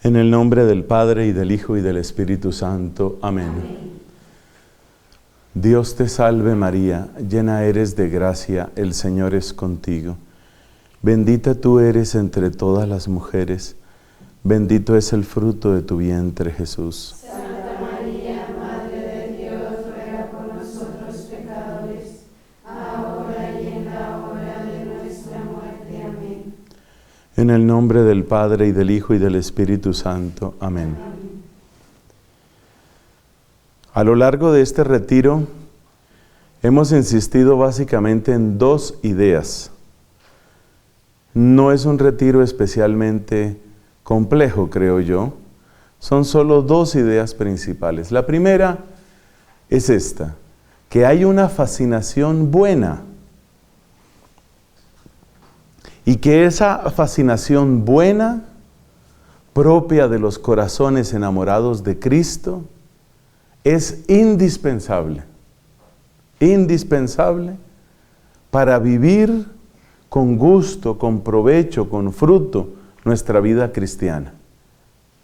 En el nombre del Padre, y del Hijo, y del Espíritu Santo. Amén. Dios te salve María, llena eres de gracia, el Señor es contigo. Bendita tú eres entre todas las mujeres, bendito es el fruto de tu vientre, Jesús. Santa María, Madre de Dios, ruega por nosotros pecadores, ahora y en la hora de nuestra muerte. Amén. En el nombre del Padre, y del Hijo, y del Espíritu Santo. Amén. A lo largo de este retiro hemos insistido básicamente en dos ideas. No es un retiro especialmente complejo, creo yo. Son solo dos ideas principales. La primera es esta, que hay una fascinación buena. Y que esa fascinación buena, propia de los corazones enamorados de Cristo, es indispensable para vivir con gusto, con provecho, con fruto nuestra vida cristiana.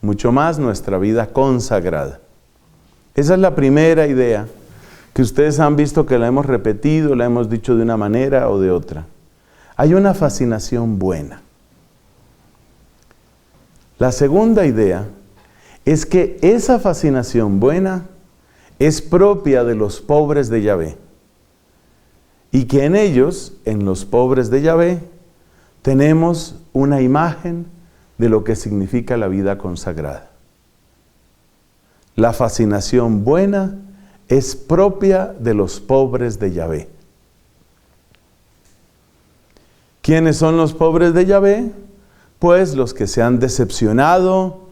Mucho más nuestra vida consagrada. Esa es la primera idea que ustedes han visto que la hemos repetido, la hemos dicho de una manera o de otra. Hay una fascinación buena. La segunda idea es que esa fascinación buena es propia de los pobres de Yahvé. Y que en ellos, en los pobres de Yahvé, tenemos una imagen de lo que significa la vida consagrada. La fascinación buena es propia de los pobres de Yahvé. ¿Quiénes son los pobres de Yahvé? Pues los que se han decepcionado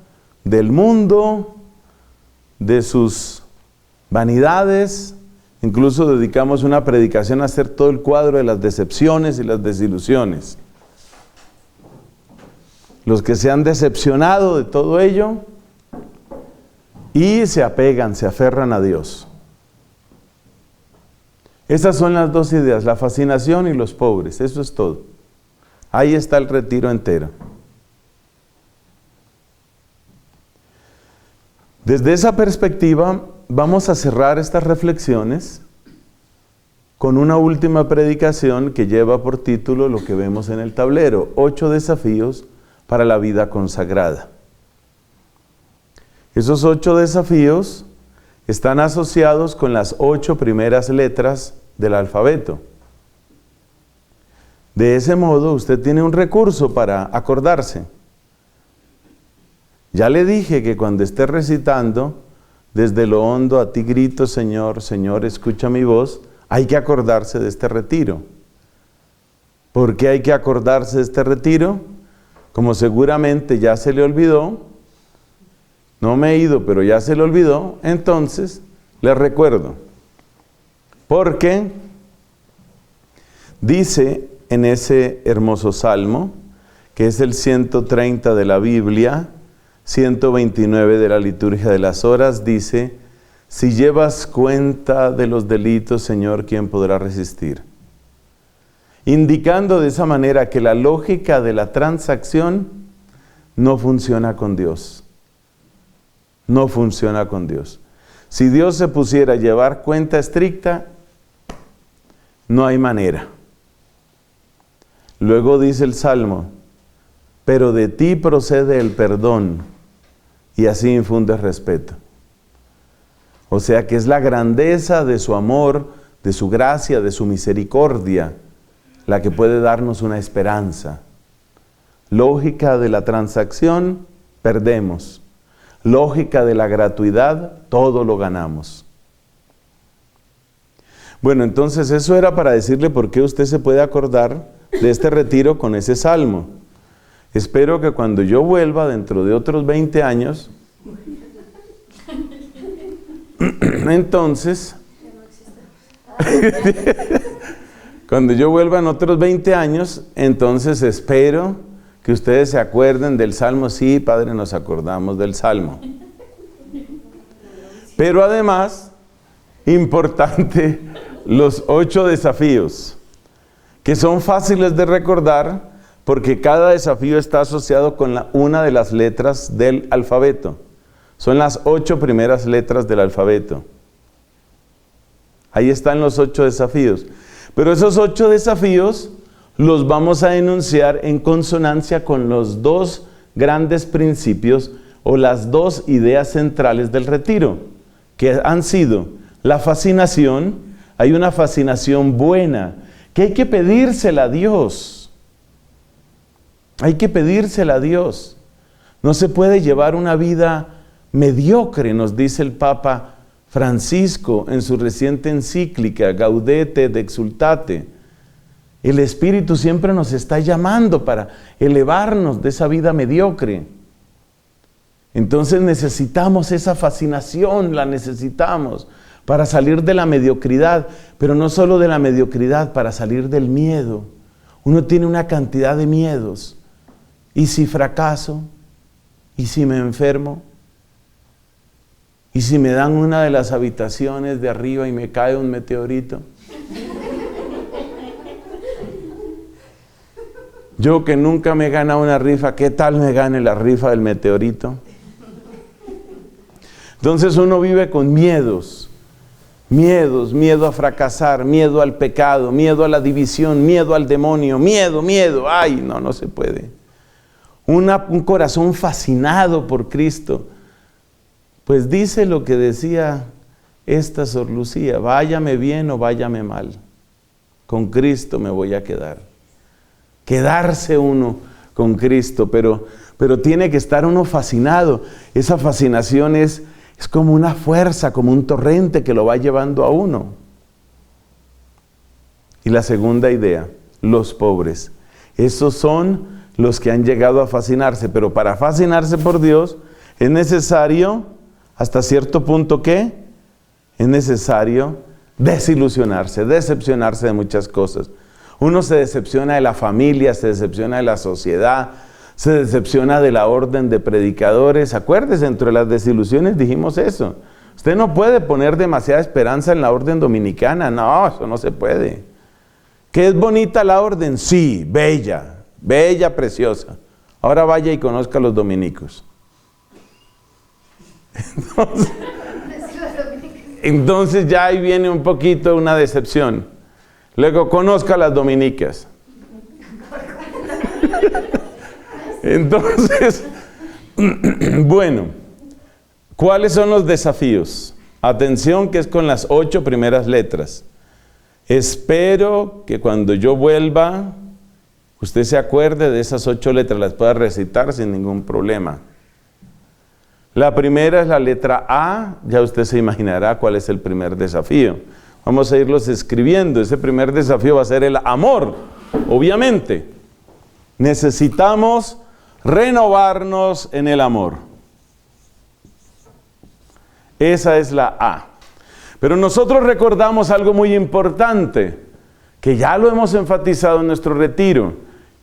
del mundo, de sus vanidades. Incluso dedicamos una predicación a hacer todo el cuadro de las decepciones y las desilusiones. Los que se han decepcionado de todo ello y se apegan, se aferran a Dios. Esas son las dos ideas, la fascinación y los pobres, eso es todo. Ahí está el retiro entero. Desde esa perspectiva, vamos a cerrar estas reflexiones con una última predicación que lleva por título lo que vemos en el tablero: 8 desafíos para la vida consagrada. Esos 8 desafíos están asociados con las 8 primeras letras del alfabeto. De ese modo, usted tiene un recurso para acordarse. Ya le dije que cuando esté recitando, desde lo hondo a ti grito, Señor, Señor, escucha mi voz, hay que acordarse de este retiro. ¿Por qué hay que acordarse de este retiro? Como seguramente ya se le olvidó, no me he ido, pero ya se le olvidó, entonces le recuerdo. Porque dice en ese hermoso salmo, que es el 130 de la Biblia, 129 de la liturgia de las horas, dice: si llevas cuenta de los delitos, Señor, ¿quién podrá resistir? Indicando de esa manera que la lógica de la transacción no funciona con Dios. No funciona con Dios. Si Dios se pusiera a llevar cuenta estricta, no hay manera. Luego dice el Salmo: pero de ti procede el perdón, y así infundes respeto. O sea que es la grandeza de su amor, de su gracia, de su misericordia, la que puede darnos una esperanza. Lógica de la transacción, perdemos. Lógica de la gratuidad, todo lo ganamos. Bueno, entonces eso era para decirle por qué usted se puede acordar de este retiro con ese salmo. Espero que cuando yo vuelva dentro de otros 20 años, entonces, cuando yo vuelva en otros 20 años, entonces espero que ustedes se acuerden del salmo. Sí, Padre, nos acordamos del salmo. Pero además, importante, los 8 desafíos, que son fáciles de recordar, porque cada desafío está asociado con una de las letras del alfabeto. Son las 8 primeras letras del alfabeto. Ahí están los 8 desafíos. Pero esos 8 desafíos los vamos a enunciar en consonancia con los 2 grandes principios o las 2 ideas centrales del retiro, que han sido la fascinación. Hay una fascinación buena, que hay que pedírsela a Dios. Hay que pedírsela a Dios. No se puede llevar una vida mediocre, nos dice el Papa Francisco en su reciente encíclica, Gaudete et Exsultate. El Espíritu siempre nos está llamando para elevarnos de esa vida mediocre. Entonces necesitamos esa fascinación, la necesitamos para salir de la mediocridad, pero no solo de la mediocridad, para salir del miedo. Uno tiene una cantidad de miedos. ¿Y si fracaso? ¿Y si me enfermo? ¿Y si me dan una de las habitaciones de arriba y me cae un meteorito? Yo que nunca me he ganado una rifa, ¿qué tal me gane la rifa del meteorito? Entonces uno vive con miedos, miedo a fracasar, miedo al pecado, miedo a la división, miedo al demonio, miedo, ay, no se puede. Un corazón fascinado por Cristo, pues dice lo que decía esta Sor Lucía: váyame bien o váyame mal, con Cristo me voy a quedar. Quedarse uno con Cristo, pero tiene que estar uno fascinado. Esa fascinación es como una fuerza, como un torrente que lo va llevando a uno. Y la segunda idea, los pobres. Esos son los que han llegado a fascinarse, pero para fascinarse por Dios es necesario, hasta cierto punto, ¿qué? Es necesario desilusionarse, decepcionarse de muchas cosas. Uno se decepciona de la familia, se decepciona de la sociedad, se decepciona de la orden de predicadores. Acuérdese, dentro de las desilusiones dijimos eso. Usted no puede poner demasiada esperanza en la orden dominicana. No, eso no se puede. ¿Que es bonita la orden? Sí, bella, preciosa. Ahora vaya y conozca a los dominicos. Entonces ya ahí viene un poquito una decepción. Luego conozca a las dominicas. Entonces, bueno, ¿cuáles son los desafíos? Atención, que es con las 8 primeras letras. Espero que cuando yo vuelva, usted se acuerde de esas 8 letras, las pueda recitar sin ningún problema. La primera es la letra A, ya usted se imaginará cuál es el primer desafío. Vamos a irlos escribiendo. Ese primer desafío va a ser el amor, obviamente. Necesitamos renovarnos en el amor. Esa es la A. Pero nosotros recordamos algo muy importante, que ya lo hemos enfatizado en nuestro retiro,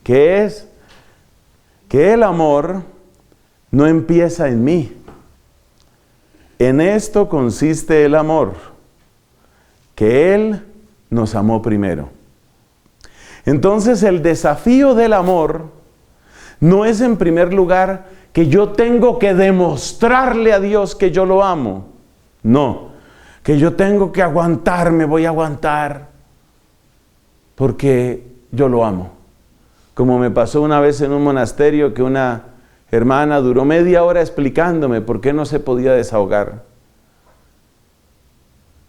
que es que el amor no empieza en mí. En esto consiste el amor, que Él nos amó primero. Entonces el desafío del amor no es en primer lugar que yo tengo que demostrarle a Dios que yo lo amo. No, que yo tengo que aguantar, me voy a aguantar porque yo lo amo. Como me pasó una vez en un monasterio que una hermana duró media hora explicándome por qué no se podía desahogar.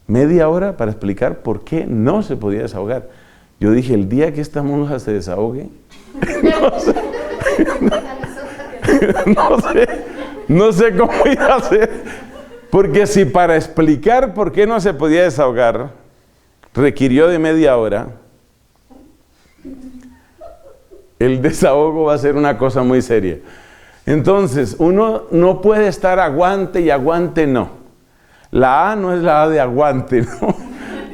Media hora para explicar por qué no se podía desahogar. Yo dije, el día que esta monja se desahogue, no sé cómo iba a hacer. Porque si para explicar por qué no se podía desahogar requirió de media hora, el desahogo va a ser una cosa muy seria. Entonces, uno no puede estar aguante y aguante, no. La A no es la A de aguante, ¿no?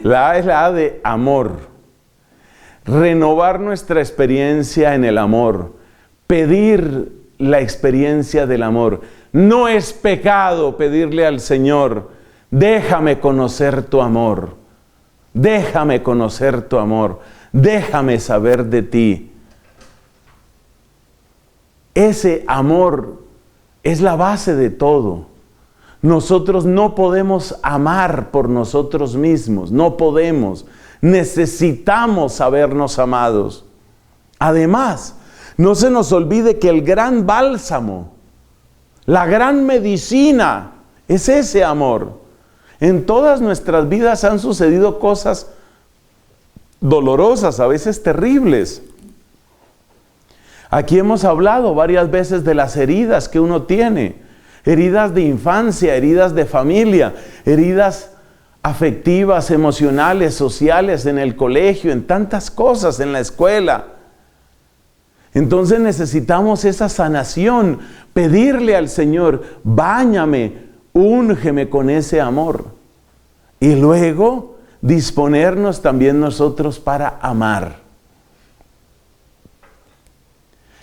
La A es la A de amor. Renovar nuestra experiencia en el amor. Pedir la experiencia del amor. No es pecado pedirle al Señor, déjame conocer tu amor. Déjame conocer tu amor. Déjame saber de ti. Ese amor es la base de todo. Nosotros no podemos amar por nosotros mismos, no podemos. Necesitamos sabernos amados. Además, no se nos olvide que el gran bálsamo, la gran medicina, es ese amor. En todas nuestras vidas han sucedido cosas dolorosas, a veces terribles. Aquí hemos hablado varias veces de las heridas que uno tiene. Heridas de infancia, heridas de familia, heridas afectivas, emocionales, sociales, en el colegio, en tantas cosas, en la escuela. Entonces necesitamos esa sanación, pedirle al Señor, báñame, úngeme con ese amor. Y luego disponernos también nosotros para amar.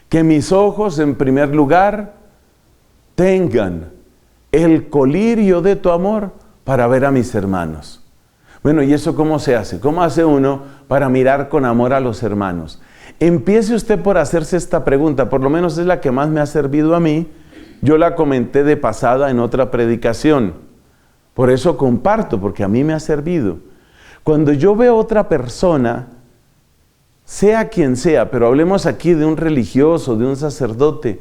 Que mis ojos, en primer lugar, tengan el colirio de tu amor para ver a mis hermanos. Bueno, ¿y eso cómo se hace? ¿Cómo hace uno para mirar con amor a los hermanos? Empiece usted por hacerse esta pregunta, por lo menos es la que más me ha servido a mí. Yo la comenté de pasada en otra predicación. Por eso comparto, porque a mí me ha servido. Cuando yo veo otra persona, sea quien sea, pero hablemos aquí de un religioso, de un sacerdote,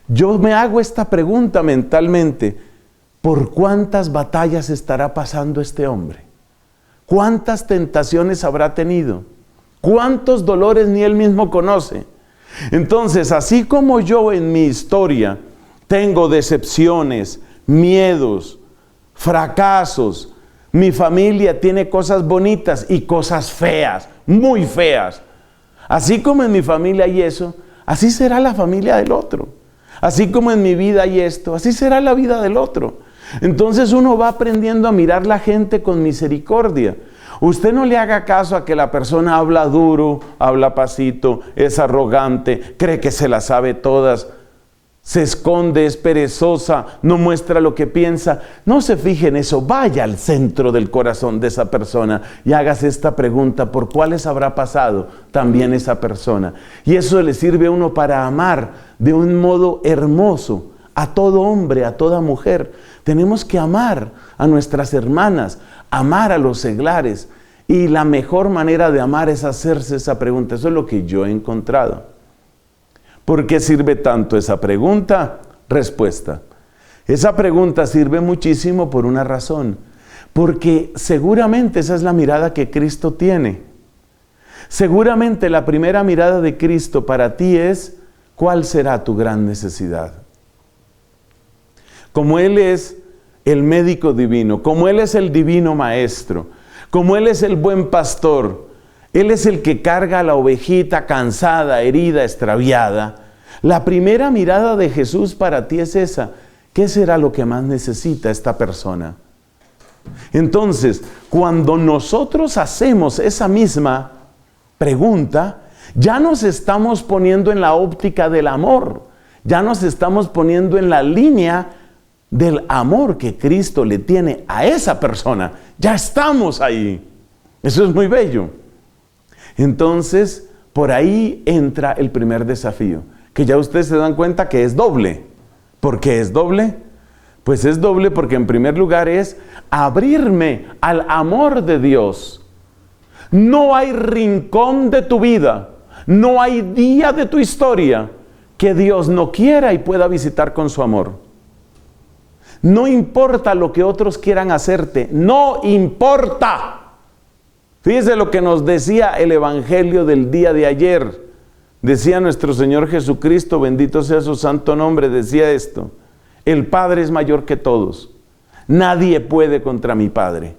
yo me hago esta pregunta mentalmente: ¿por cuántas batallas estará pasando este hombre? ¿Cuántas tentaciones habrá tenido? ¿Cuántos dolores ni él mismo conoce? Entonces, así como yo en mi historia tengo decepciones, miedos, fracasos, mi familia tiene cosas bonitas y cosas feas, muy feas. Así como en mi familia hay eso, así será la familia del otro. Así como en mi vida hay esto, así será la vida del otro. Entonces uno va aprendiendo a mirar la gente con misericordia. Usted no le haga caso a que la persona habla duro, habla pasito, es arrogante, cree que se las sabe todas, se esconde, es perezosa, no muestra lo que piensa. No se fije en eso, vaya al centro del corazón de esa persona y hágase esta pregunta: ¿por cuáles habrá pasado también esa persona? Y eso le sirve a uno para amar de un modo hermoso a todo hombre, a toda mujer. Tenemos que amar a nuestras hermanas, amar a los seglares, y la mejor manera de amar es hacerse esa pregunta. Eso es lo que yo he encontrado. ¿Por qué sirve tanto esa pregunta? Respuesta. Esa pregunta sirve muchísimo por una razón. Porque seguramente esa es la mirada que Cristo tiene. Seguramente la primera mirada de Cristo para ti es: ¿cuál será tu gran necesidad? Como Él es el médico divino, como Él es el divino maestro, como Él es el buen pastor, Él es el que carga a la ovejita cansada, herida, extraviada. La primera mirada de Jesús para ti es esa: ¿qué será lo que más necesita esta persona? Entonces, cuando nosotros hacemos esa misma pregunta, ya nos estamos poniendo en la óptica del amor, ya nos estamos poniendo en la línea del amor que Cristo le tiene a esa persona. Ya estamos ahí. Eso es muy bello. Entonces, por ahí entra el primer desafío, que ya ustedes se dan cuenta que es doble. ¿Por qué es doble? Pues es doble porque en primer lugar es abrirme al amor de Dios. No hay rincón de tu vida, no hay día de tu historia que Dios no quiera y pueda visitar con su amor. No importa lo que otros quieran hacerte, no importa. Fíjese lo que nos decía el Evangelio del día de ayer. Decía nuestro Señor Jesucristo, bendito sea su santo nombre, decía esto: el Padre es mayor que todos. Nadie puede contra mi Padre.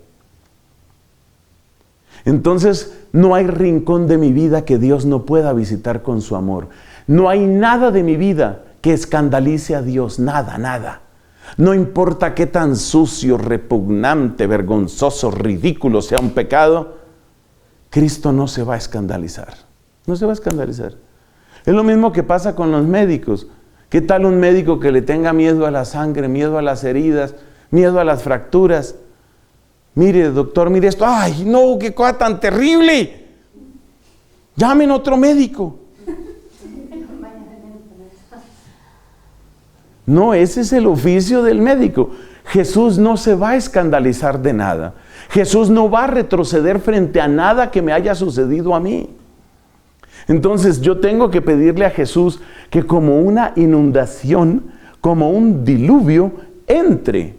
Entonces, no hay rincón de mi vida que Dios no pueda visitar con su amor. No hay nada de mi vida que escandalice a Dios, nada, nada. No importa qué tan sucio, repugnante, vergonzoso, ridículo sea un pecado, Cristo no se va a escandalizar. No se va a escandalizar. Es lo mismo que pasa con los médicos. ¿Qué tal un médico que le tenga miedo a la sangre, miedo a las heridas, miedo a las fracturas? Mire, doctor, mire esto. ¡Ay, no! ¡Qué cosa tan terrible! Llamen a otro médico. No, ese es el oficio del médico. Jesús no se va a escandalizar de nada. Jesús no va a retroceder frente a nada que me haya sucedido a mí. Entonces yo tengo que pedirle a Jesús que como una inundación, como un diluvio, entre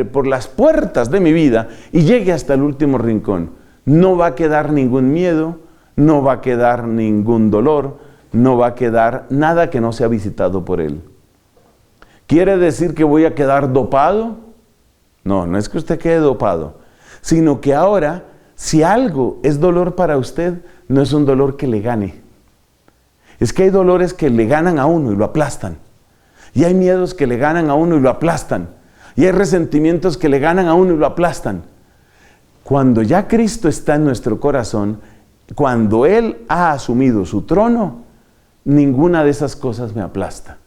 por las puertas de mi vida y llegue hasta el último rincón. No va a quedar ningún miedo, no va a quedar ningún dolor, no va a quedar nada que no sea visitado por Él. ¿Quiere decir que voy a quedar dopado? No, no es que usted quede dopado, sino que ahora, si algo es dolor para usted, no es un dolor que le gane. Es que hay dolores que le ganan a uno y lo aplastan. Y hay miedos que le ganan a uno y lo aplastan. Y hay resentimientos que le ganan a uno y lo aplastan. Cuando ya Cristo está en nuestro corazón, cuando Él ha asumido su trono, ninguna de esas cosas me aplasta.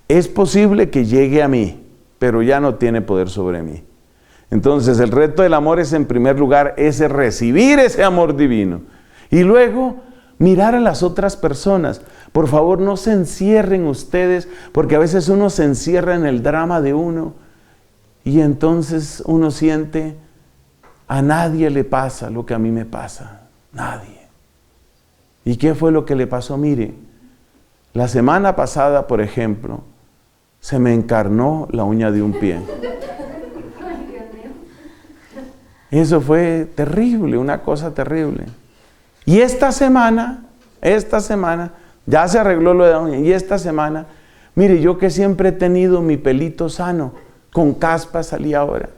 Es posible que llegue a mí, pero ya no tiene poder sobre mí. Entonces el reto del amor es, en primer lugar, ese recibir ese amor divino. Y luego mirar a las otras personas. Por favor, no se encierren ustedes, porque a veces uno se encierra en el drama de uno y entonces uno siente, a nadie le pasa lo que a mí me pasa. Nadie. ¿Y qué fue lo que le pasó? Mire, la semana pasada, por ejemplo, se me encarnó la uña de un pie. Eso fue terrible, una cosa terrible. Y esta semana, ya se arregló lo de la uña. Y esta semana, mire, yo que siempre he tenido mi pelito sano, con caspa salí ahora.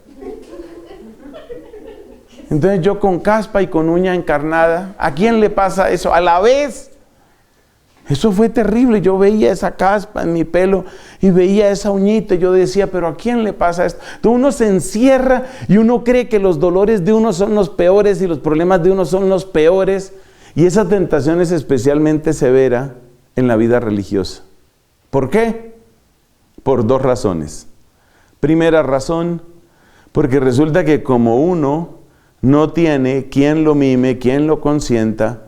Entonces yo con caspa y con uña encarnada, ¿a quién le pasa eso? A la vez. Eso fue terrible. Yo veía esa caspa en mi pelo y veía esa uñita y yo decía, pero ¿a quién le pasa esto? Entonces uno se encierra y uno cree que los dolores de uno son los peores y los problemas de uno son los peores. Y esa tentación es especialmente severa en la vida religiosa. ¿Por qué? Por dos razones. Primera razón, porque resulta que como uno no tiene quien lo mime, quien lo consienta,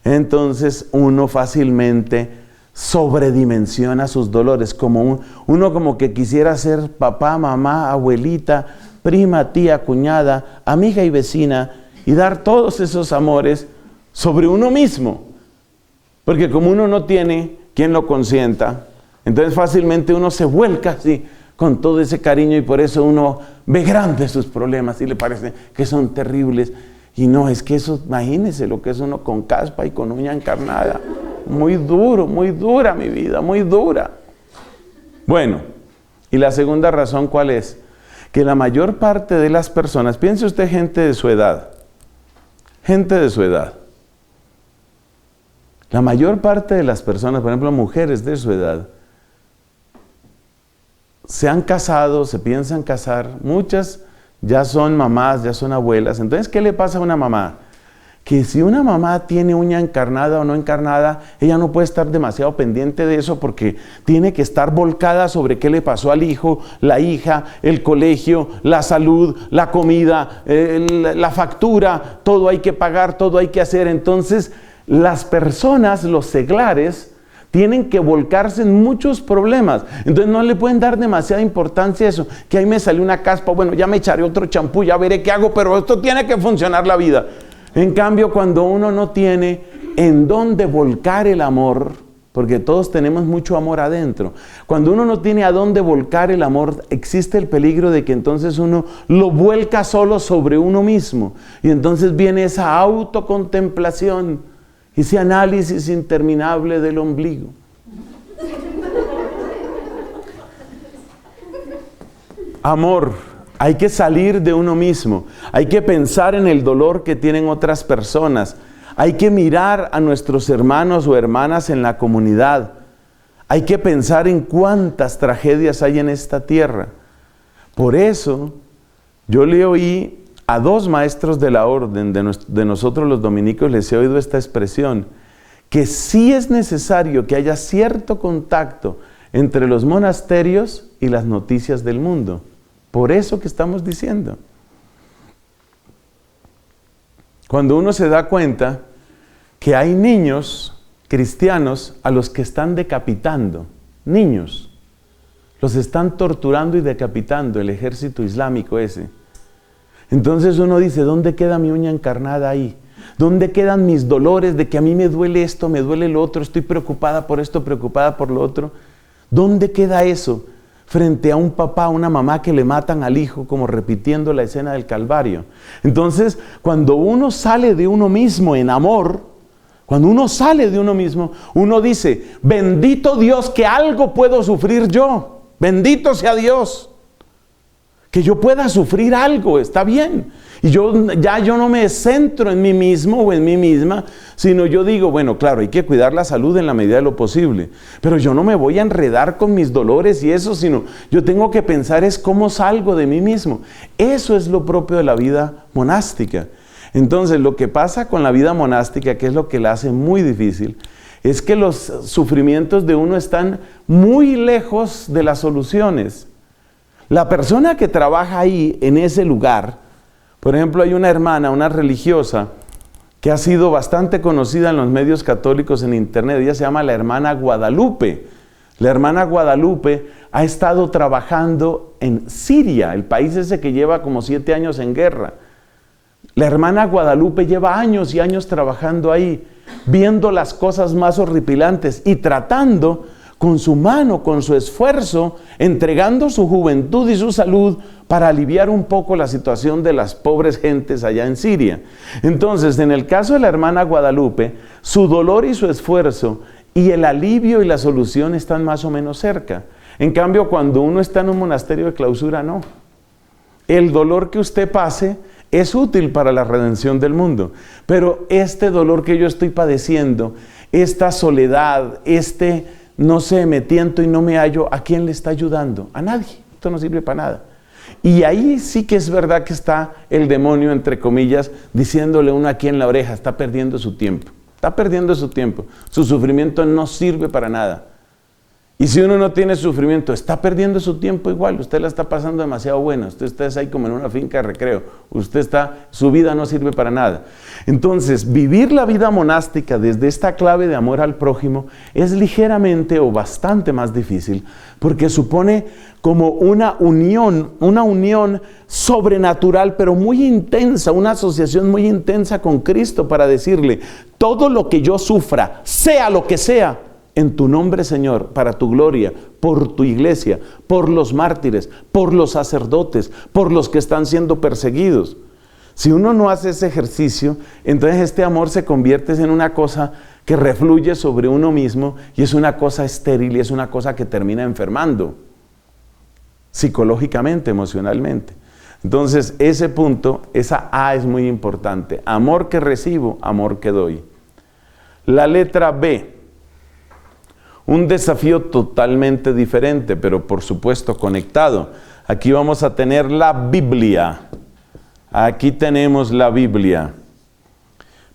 entonces uno fácilmente sobredimensiona sus dolores, como uno como que quisiera ser papá, mamá, abuelita, prima, tía, cuñada, amiga y vecina, y dar todos esos amores sobre uno mismo, porque como uno no tiene quien lo consienta, entonces fácilmente uno se vuelca así con todo ese cariño y por eso uno ve grandes sus problemas y le parece que son terribles. Y no, es que eso, imagínense lo que es uno con caspa y con uña encarnada. Muy duro, muy dura mi vida, muy dura. Bueno, y la segunda razón, ¿cuál es? Que la mayor parte de las personas, piense usted gente de su edad, la mayor parte de las personas, por ejemplo mujeres de su edad, se han casado, se piensan casar, muchas ya son mamás, ya son abuelas. Entonces, ¿qué le pasa a una mamá? Que si una mamá tiene uña encarnada o no encarnada, ella no puede estar demasiado pendiente de eso porque tiene que estar volcada sobre qué le pasó al hijo, la hija, el colegio, la salud, la comida, la factura, todo hay que pagar, todo hay que hacer. Entonces, las personas, los seglares, tienen que volcarse en muchos problemas. Entonces no le pueden dar demasiada importancia a eso. Que ahí me salió una caspa, bueno, ya me echaré otro champú, ya veré qué hago, pero esto tiene que funcionar la vida. En cambio, cuando uno no tiene en dónde volcar el amor, porque todos tenemos mucho amor adentro, cuando uno no tiene a dónde volcar el amor, existe el peligro de que entonces uno lo vuelca solo sobre uno mismo. Y entonces viene esa autocontemplación, ese análisis interminable del ombligo. Amor, hay que salir de uno mismo, hay que pensar en el dolor que tienen otras personas, hay que mirar a nuestros hermanos o hermanas en la comunidad, hay que pensar en cuántas tragedias hay en esta tierra. Por eso, yo le oí a dos maestros de la orden de nosotros los dominicos, les he oído esta expresión, que sí es necesario que haya cierto contacto entre los monasterios y las noticias del mundo. Por eso que estamos diciendo. Cuando uno se da cuenta que hay niños cristianos a los que están decapitando, niños, Los están torturando y decapitando, el ejército islámico ese. Entonces uno dice, ¿dónde queda mi uña encarnada ahí? ¿Dónde quedan mis dolores de que a mí me duele esto, me duele lo otro, estoy preocupada por esto, preocupada por lo otro? ¿Dónde queda eso frente a un papá, una mamá que le matan al hijo, como repitiendo la escena del Calvario? Entonces, cuando uno sale de uno mismo en amor, cuando uno sale de uno mismo, uno dice, bendito Dios que algo puedo sufrir yo. Bendito sea Dios, que yo pueda sufrir algo, está bien. Y yo no me centro en mí mismo o en mí misma, sino yo digo, bueno, claro, hay que cuidar la salud en la medida de lo posible, pero yo no me voy a enredar con mis dolores y eso, sino yo tengo que pensar es cómo salgo de mí mismo. Eso es lo propio de la vida monástica. Entonces, lo que pasa con la vida monástica, que es lo que la hace muy difícil, es que los sufrimientos de uno están muy lejos de las soluciones. La persona que trabaja ahí, en ese lugar, por ejemplo, hay una hermana, una religiosa, que ha sido bastante conocida en los medios católicos en internet. Ella se llama la hermana Guadalupe. La hermana Guadalupe ha estado trabajando en Siria, el país ese que lleva como 7 años en guerra. La hermana Guadalupe lleva años y años trabajando ahí, viendo las cosas más horripilantes y tratando con su mano, con su esfuerzo, entregando su juventud y su salud para aliviar un poco la situación de las pobres gentes allá en Siria. Entonces, en el caso de la hermana Guadalupe, su dolor y su esfuerzo y el alivio y la solución están más o menos cerca. En cambio, cuando uno está en un monasterio de clausura, no. El dolor que usted pase es útil para la redención del mundo, pero este dolor que yo estoy padeciendo, esta soledad, no sé, me tiento y no me hallo, ¿a quién le está ayudando? A nadie, esto no sirve para nada. Y ahí sí que es verdad que está el demonio, entre comillas, diciéndole uno aquí en la oreja, está perdiendo su tiempo, su sufrimiento no sirve para nada. Y si uno no tiene sufrimiento, está perdiendo su tiempo igual, usted la está pasando demasiado buena, usted está ahí como en una finca de recreo, su vida no sirve para nada. Entonces, vivir la vida monástica desde esta clave de amor al prójimo es ligeramente o bastante más difícil, porque supone como una unión sobrenatural, pero muy intensa, una asociación muy intensa con Cristo para decirle, todo lo que yo sufra, sea lo que sea, en tu nombre, Señor, para tu gloria, por tu iglesia, por los mártires, por los sacerdotes, por los que están siendo perseguidos. Si uno no hace ese ejercicio, entonces este amor se convierte en una cosa que refluye sobre uno mismo y es una cosa estéril y es una cosa que termina enfermando psicológicamente, emocionalmente. Entonces ese punto, esa A es muy importante. Amor que recibo, amor que doy. La letra B. Un desafío totalmente diferente, pero por supuesto conectado. Aquí vamos a tener la Biblia. Aquí tenemos la Biblia.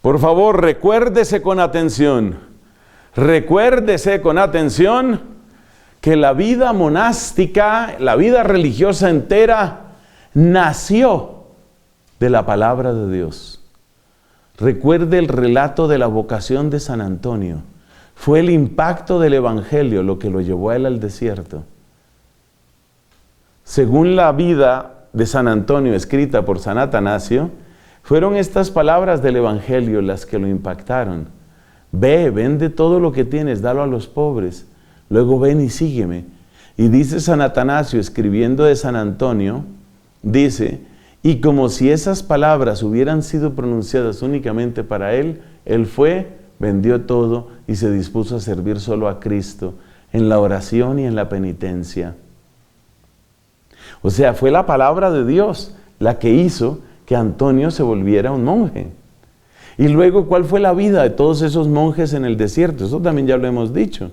Por favor, recuérdese con atención que la vida monástica, la vida religiosa entera, nació de la palabra de Dios. Recuerde el relato de la vocación de San Antonio. Fue el impacto del Evangelio lo que lo llevó a él al desierto. Según la vida de San Antonio, escrita por San Atanasio, fueron estas palabras del Evangelio las que lo impactaron. Ve, vende todo lo que tienes, dalo a los pobres, luego ven y sígueme. Y dice San Atanasio, escribiendo de San Antonio, dice, y como si esas palabras hubieran sido pronunciadas únicamente para él, él fue, vendió todo y se dispuso a servir solo a Cristo en la oración y en la penitencia. O sea, fue la palabra de Dios la que hizo que Antonio se volviera un monje. Y luego, ¿cuál fue la vida de todos esos monjes en el desierto? Eso también ya lo hemos dicho.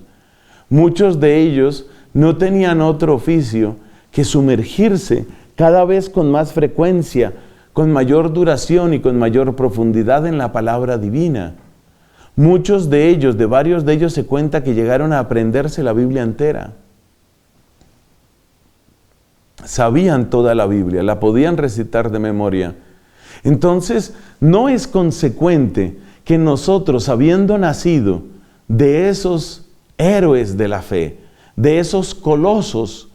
Muchos de ellos no tenían otro oficio que sumergirse cada vez con más frecuencia, con mayor duración y con mayor profundidad en la palabra divina. Muchos de ellos, de varios de ellos se cuenta que llegaron a aprenderse la Biblia entera. Sabían toda la Biblia, la podían recitar de memoria. Entonces, no es consecuente que nosotros, habiendo nacido de esos héroes de la fe, de esos colosos,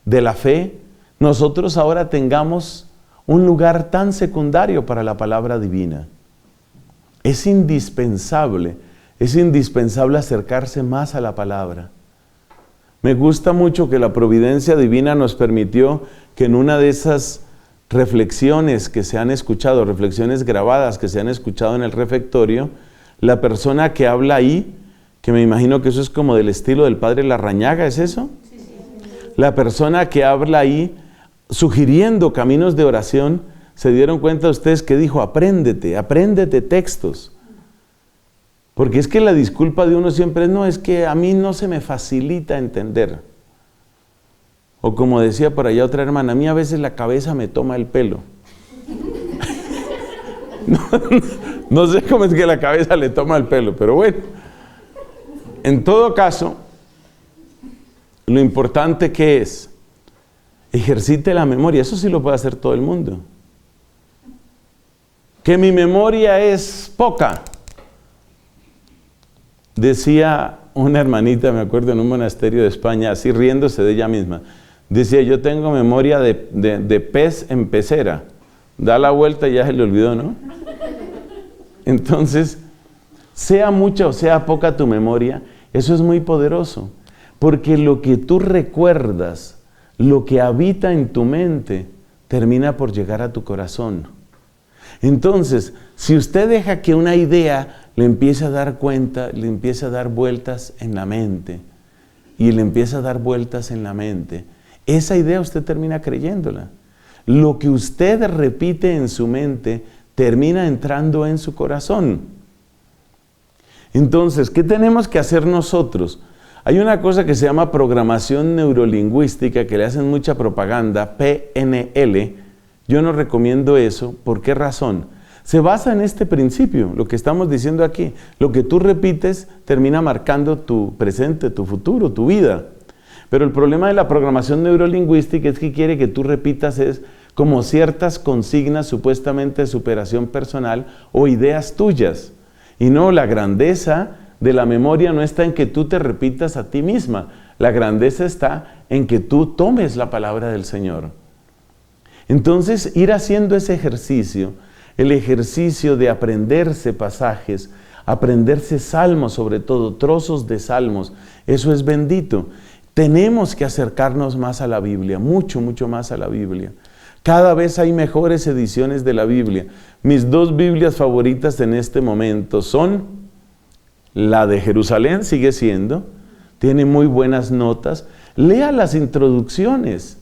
de la fe, nosotros ahora tengamos un lugar tan secundario para la palabra divina. Es indispensable acercarse más a la palabra. Me gusta mucho que la providencia divina nos permitió que en una de esas reflexiones que se han escuchado, reflexiones grabadas que se han escuchado en el refectorio, la persona que habla ahí, que me imagino que eso es como del estilo del padre Larrañaga, ¿es eso? Sí. La persona que habla ahí, sugiriendo caminos de oración, se dieron cuenta ustedes que dijo, apréndete textos. Porque es que la disculpa de uno siempre es, no, es que a mí no se me facilita entender. O como decía por allá otra hermana, a mí a veces la cabeza me toma el pelo. No sé cómo es que la cabeza le toma el pelo, pero bueno. En todo caso, lo importante que es, ejercite la memoria, eso sí lo puede hacer todo el mundo. Que mi memoria es poca. Decía una hermanita, me acuerdo, en un monasterio de España, así riéndose de ella misma. Decía, yo tengo memoria de pez en pecera. Da la vuelta y ya se le olvidó, ¿no? Entonces, sea mucha o sea poca tu memoria, eso es muy poderoso. Porque lo que tú recuerdas, lo que habita en tu mente, termina por llegar a tu corazón. Entonces, si usted deja que una idea le empiece a dar cuenta, le empiece a dar vueltas en la mente, y le empieza a dar vueltas en la mente, esa idea usted termina creyéndola. Lo que usted repite en su mente termina entrando en su corazón. Entonces, ¿qué tenemos que hacer nosotros? Hay una cosa que se llama programación neurolingüística, que le hacen mucha propaganda, PNL. Yo no recomiendo eso. ¿Por qué razón? Se basa en este principio, lo que estamos diciendo aquí. Lo que tú repites termina marcando tu presente, tu futuro, tu vida. Pero el problema de la programación neurolingüística es que quiere que tú repitas como ciertas consignas supuestamente de superación personal o ideas tuyas. Y no, la grandeza de la memoria no está en que tú te repitas a ti misma. La grandeza está en que tú tomes la palabra del Señor. Entonces, ir haciendo ese ejercicio, el ejercicio de aprenderse pasajes, aprenderse salmos, sobre todo trozos de salmos, eso es bendito. Tenemos que acercarnos más a la Biblia, mucho, mucho más a la Biblia. Cada vez hay mejores ediciones de la Biblia. Mis dos Biblias favoritas en este momento son la de Jerusalén, sigue siendo, tiene muy buenas notas. Lea las introducciones.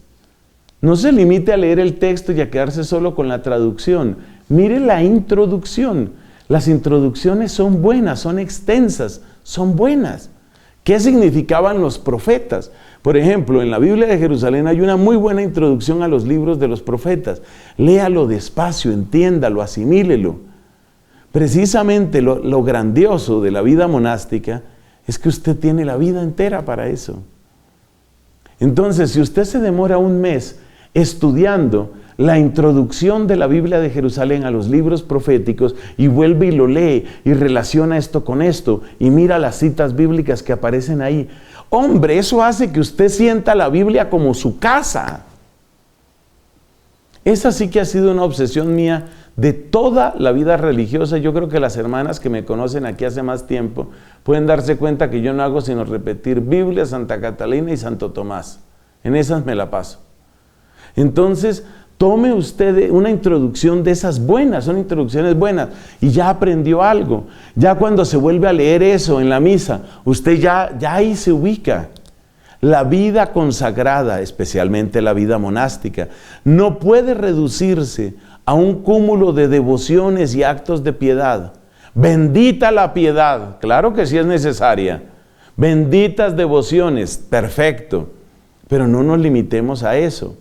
No se limite a leer el texto y a quedarse solo con la traducción. Mire la introducción. Las introducciones son buenas, son extensas, son buenas. ¿Qué significaban los profetas? Por ejemplo, en la Biblia de Jerusalén hay una muy buena introducción a los libros de los profetas. Léalo despacio, entiéndalo, asimílelo. Precisamente lo grandioso de la vida monástica es que usted tiene la vida entera para eso. Entonces, si usted se demora un mes estudiando la introducción de la Biblia de Jerusalén a los libros proféticos y vuelve y lo lee y relaciona esto con esto y mira las citas bíblicas que aparecen ahí, hombre, eso hace que usted sienta la Biblia como su casa. Esa sí que ha sido una obsesión mía de toda la vida religiosa. Yo creo que las hermanas que me conocen aquí hace más tiempo pueden darse cuenta que yo no hago sino repetir Biblia, Santa Catalina y Santo Tomás. En esas me la paso. Entonces, tome usted una introducción de esas buenas, son introducciones buenas, y ya aprendió algo. Ya cuando se vuelve a leer eso en la misa, usted ya ahí se ubica. La vida consagrada, especialmente la vida monástica, no puede reducirse a un cúmulo de devociones y actos de piedad. Bendita la piedad, claro que sí es necesaria. Benditas devociones, perfecto. Pero no nos limitemos a eso.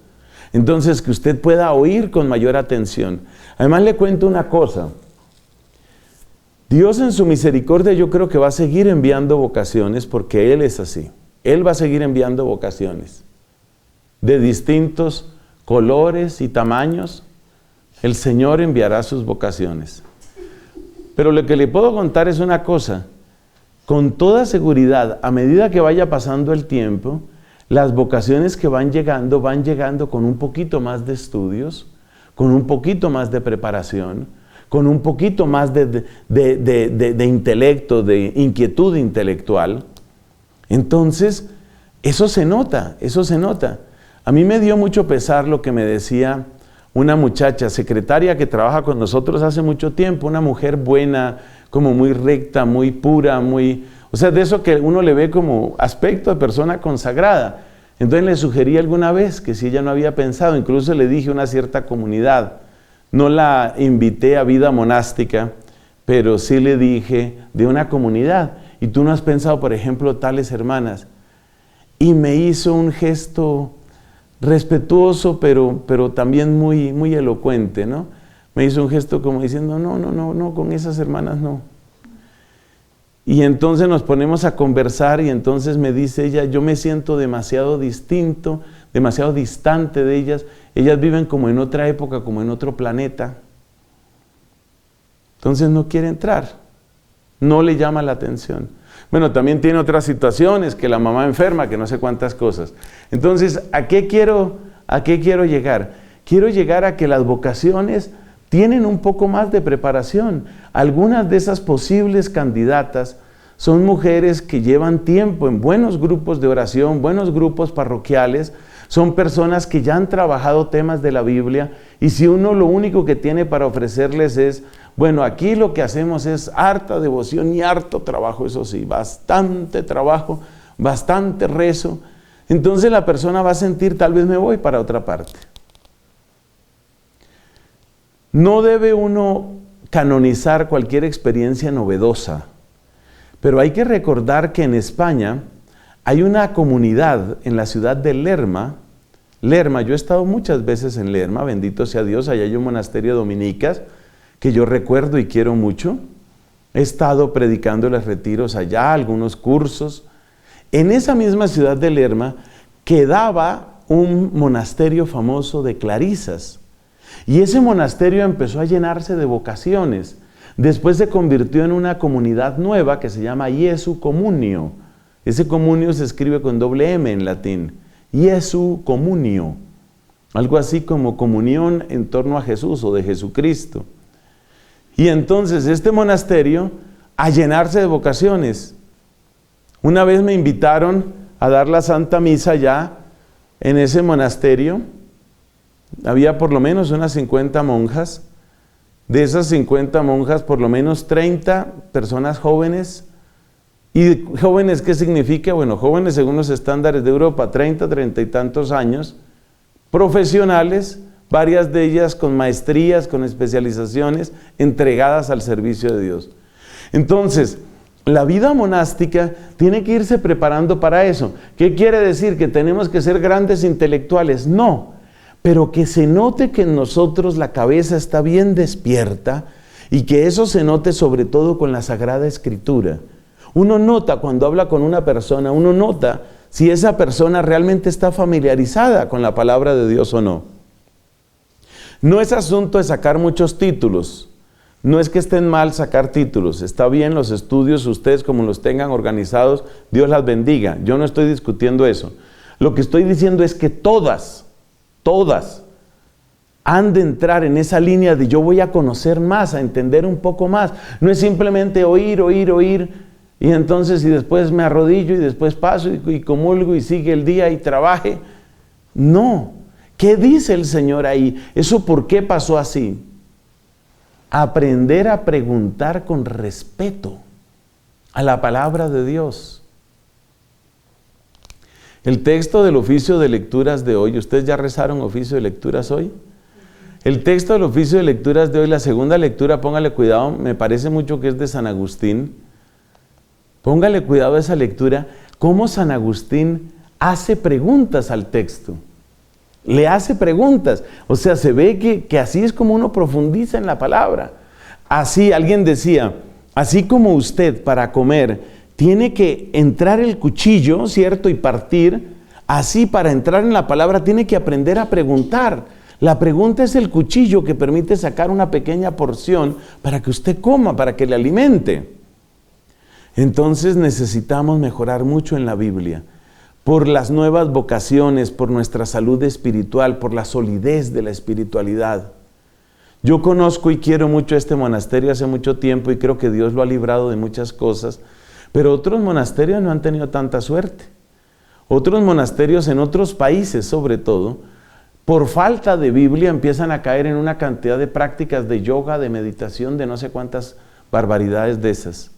Entonces, que usted pueda oír con mayor atención. Además, le cuento una cosa. Dios en su misericordia yo creo que va a seguir enviando vocaciones porque Él es así. Él va a seguir enviando vocaciones de distintos colores y tamaños. El Señor enviará sus vocaciones. Pero lo que le puedo contar es una cosa. Con toda seguridad, a medida que vaya pasando el tiempo, las vocaciones que van llegando con un poquito más de estudios, con un poquito más de preparación, con un poquito más de intelecto, de inquietud intelectual. Entonces, eso se nota, eso se nota. A mí me dio mucho pesar lo que me decía una muchacha, secretaria que trabaja con nosotros hace mucho tiempo, una mujer buena, como muy recta, muy pura, o sea, de eso que uno le ve como aspecto de persona consagrada. Entonces le sugerí alguna vez que si ella no había pensado, incluso le dije a una cierta comunidad, no la invité a vida monástica, pero sí le dije de una comunidad, y tú no has pensado, por ejemplo, tales hermanas. Y me hizo un gesto respetuoso, pero también muy elocuente, ¿no? Me hizo un gesto como diciendo, no, con esas hermanas no. Y entonces nos ponemos a conversar y entonces me dice ella, yo me siento demasiado distinto, demasiado distante de ellas. Ellas viven como en otra época, como en otro planeta. Entonces no quiere entrar, no le llama la atención. Bueno, también tiene otras situaciones, que la mamá enferma, que no sé cuántas cosas. Entonces, ¿a qué quiero llegar? Quiero llegar a que las vocaciones tienen un poco más de preparación. Algunas de esas posibles candidatas son mujeres que llevan tiempo en buenos grupos de oración, buenos grupos parroquiales, son personas que ya han trabajado temas de la Biblia, y si uno lo único que tiene para ofrecerles es, bueno, aquí lo que hacemos es harta devoción y harto trabajo, eso sí, bastante trabajo, bastante rezo, entonces la persona va a sentir, tal vez me voy para otra parte. No debe uno canonizar cualquier experiencia novedosa, pero hay que recordar que en España hay una comunidad en la ciudad de Lerma, yo he estado muchas veces en Lerma, bendito sea Dios, allá hay un monasterio de dominicas que yo recuerdo y quiero mucho. He estado predicando los retiros allá, algunos cursos. En esa misma ciudad de Lerma quedaba un monasterio famoso de clarisas. Y ese monasterio empezó a llenarse de vocaciones. Después se convirtió en una comunidad nueva que se llama Jesu Communio. Ese comunio se escribe con doble M en latín. Jesu Communio. Algo así como comunión en torno a Jesús o de Jesucristo. Y entonces este monasterio a llenarse de vocaciones. Una vez me invitaron a dar la Santa Misa ya en ese monasterio. Había por lo menos unas 50 monjas. De esas 50 monjas, por lo menos 30 personas jóvenes. ¿Y jóvenes qué significa? Bueno, jóvenes según los estándares de Europa, 30 y tantos años, profesionales, varias de ellas con maestrías, con especializaciones, entregadas al servicio de Dios. Entonces, la vida monástica tiene que irse preparando para eso. ¿Qué quiere decir? ¿Que tenemos que ser grandes intelectuales? No, pero que se note que en nosotros la cabeza está bien despierta y que eso se note sobre todo con la Sagrada Escritura. Uno nota cuando habla con una persona, uno nota si esa persona realmente está familiarizada con la palabra de Dios o no. No es asunto de sacar muchos títulos, no es que estén mal sacar títulos, está bien los estudios, ustedes como los tengan organizados, Dios las bendiga, yo no estoy discutiendo eso. Lo que estoy diciendo es que todas han de entrar en esa línea de yo voy a conocer más, a entender un poco más. No es simplemente oír, y entonces y después me arrodillo y después paso y comulgo y sigue el día y trabaje. No. ¿Qué dice el Señor ahí? ¿Eso por qué pasó así? Aprender a preguntar con respeto a la palabra de Dios. El texto del oficio de lecturas de hoy, ¿ustedes ya rezaron oficio de lecturas hoy? El texto del oficio de lecturas de hoy, la segunda lectura, póngale cuidado, me parece mucho que es de San Agustín. Póngale cuidado a esa lectura, cómo San Agustín hace preguntas al texto. Le hace preguntas, o sea, se ve que así es como uno profundiza en la palabra. Así, alguien decía, así como usted para comer tiene que entrar el cuchillo, ¿cierto? Y partir, así para entrar en la palabra tiene que aprender a preguntar. La pregunta es el cuchillo que permite sacar una pequeña porción para que usted coma, para que le alimente. Entonces necesitamos mejorar mucho en la Biblia. por las nuevas vocaciones, por nuestra salud espiritual, por la solidez de la espiritualidad. Yo conozco y quiero mucho este monasterio hace mucho tiempo y creo que Dios lo ha librado de muchas cosas, pero otros monasterios no han tenido tanta suerte. Otros monasterios en otros países, sobre todo, por falta de Biblia empiezan a caer en una cantidad de prácticas de yoga, de meditación, de no sé cuántas barbaridades de esas.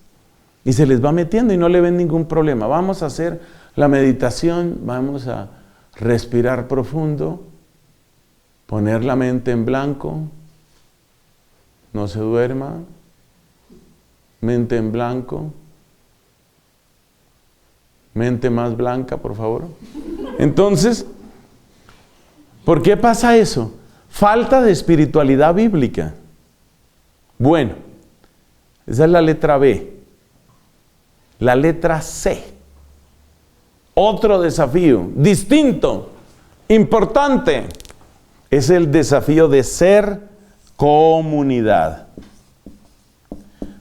Y se les va metiendo y no le ven ningún problema. Vamos a hacer la meditación, vamos a respirar profundo, poner la mente en blanco, no se duerma, mente en blanco, mente más blanca, por favor. Entonces, ¿por qué pasa eso? Falta de espiritualidad bíblica. Bueno, esa es la letra B. La letra C. Otro desafío, distinto, importante, es el desafío de ser comunidad.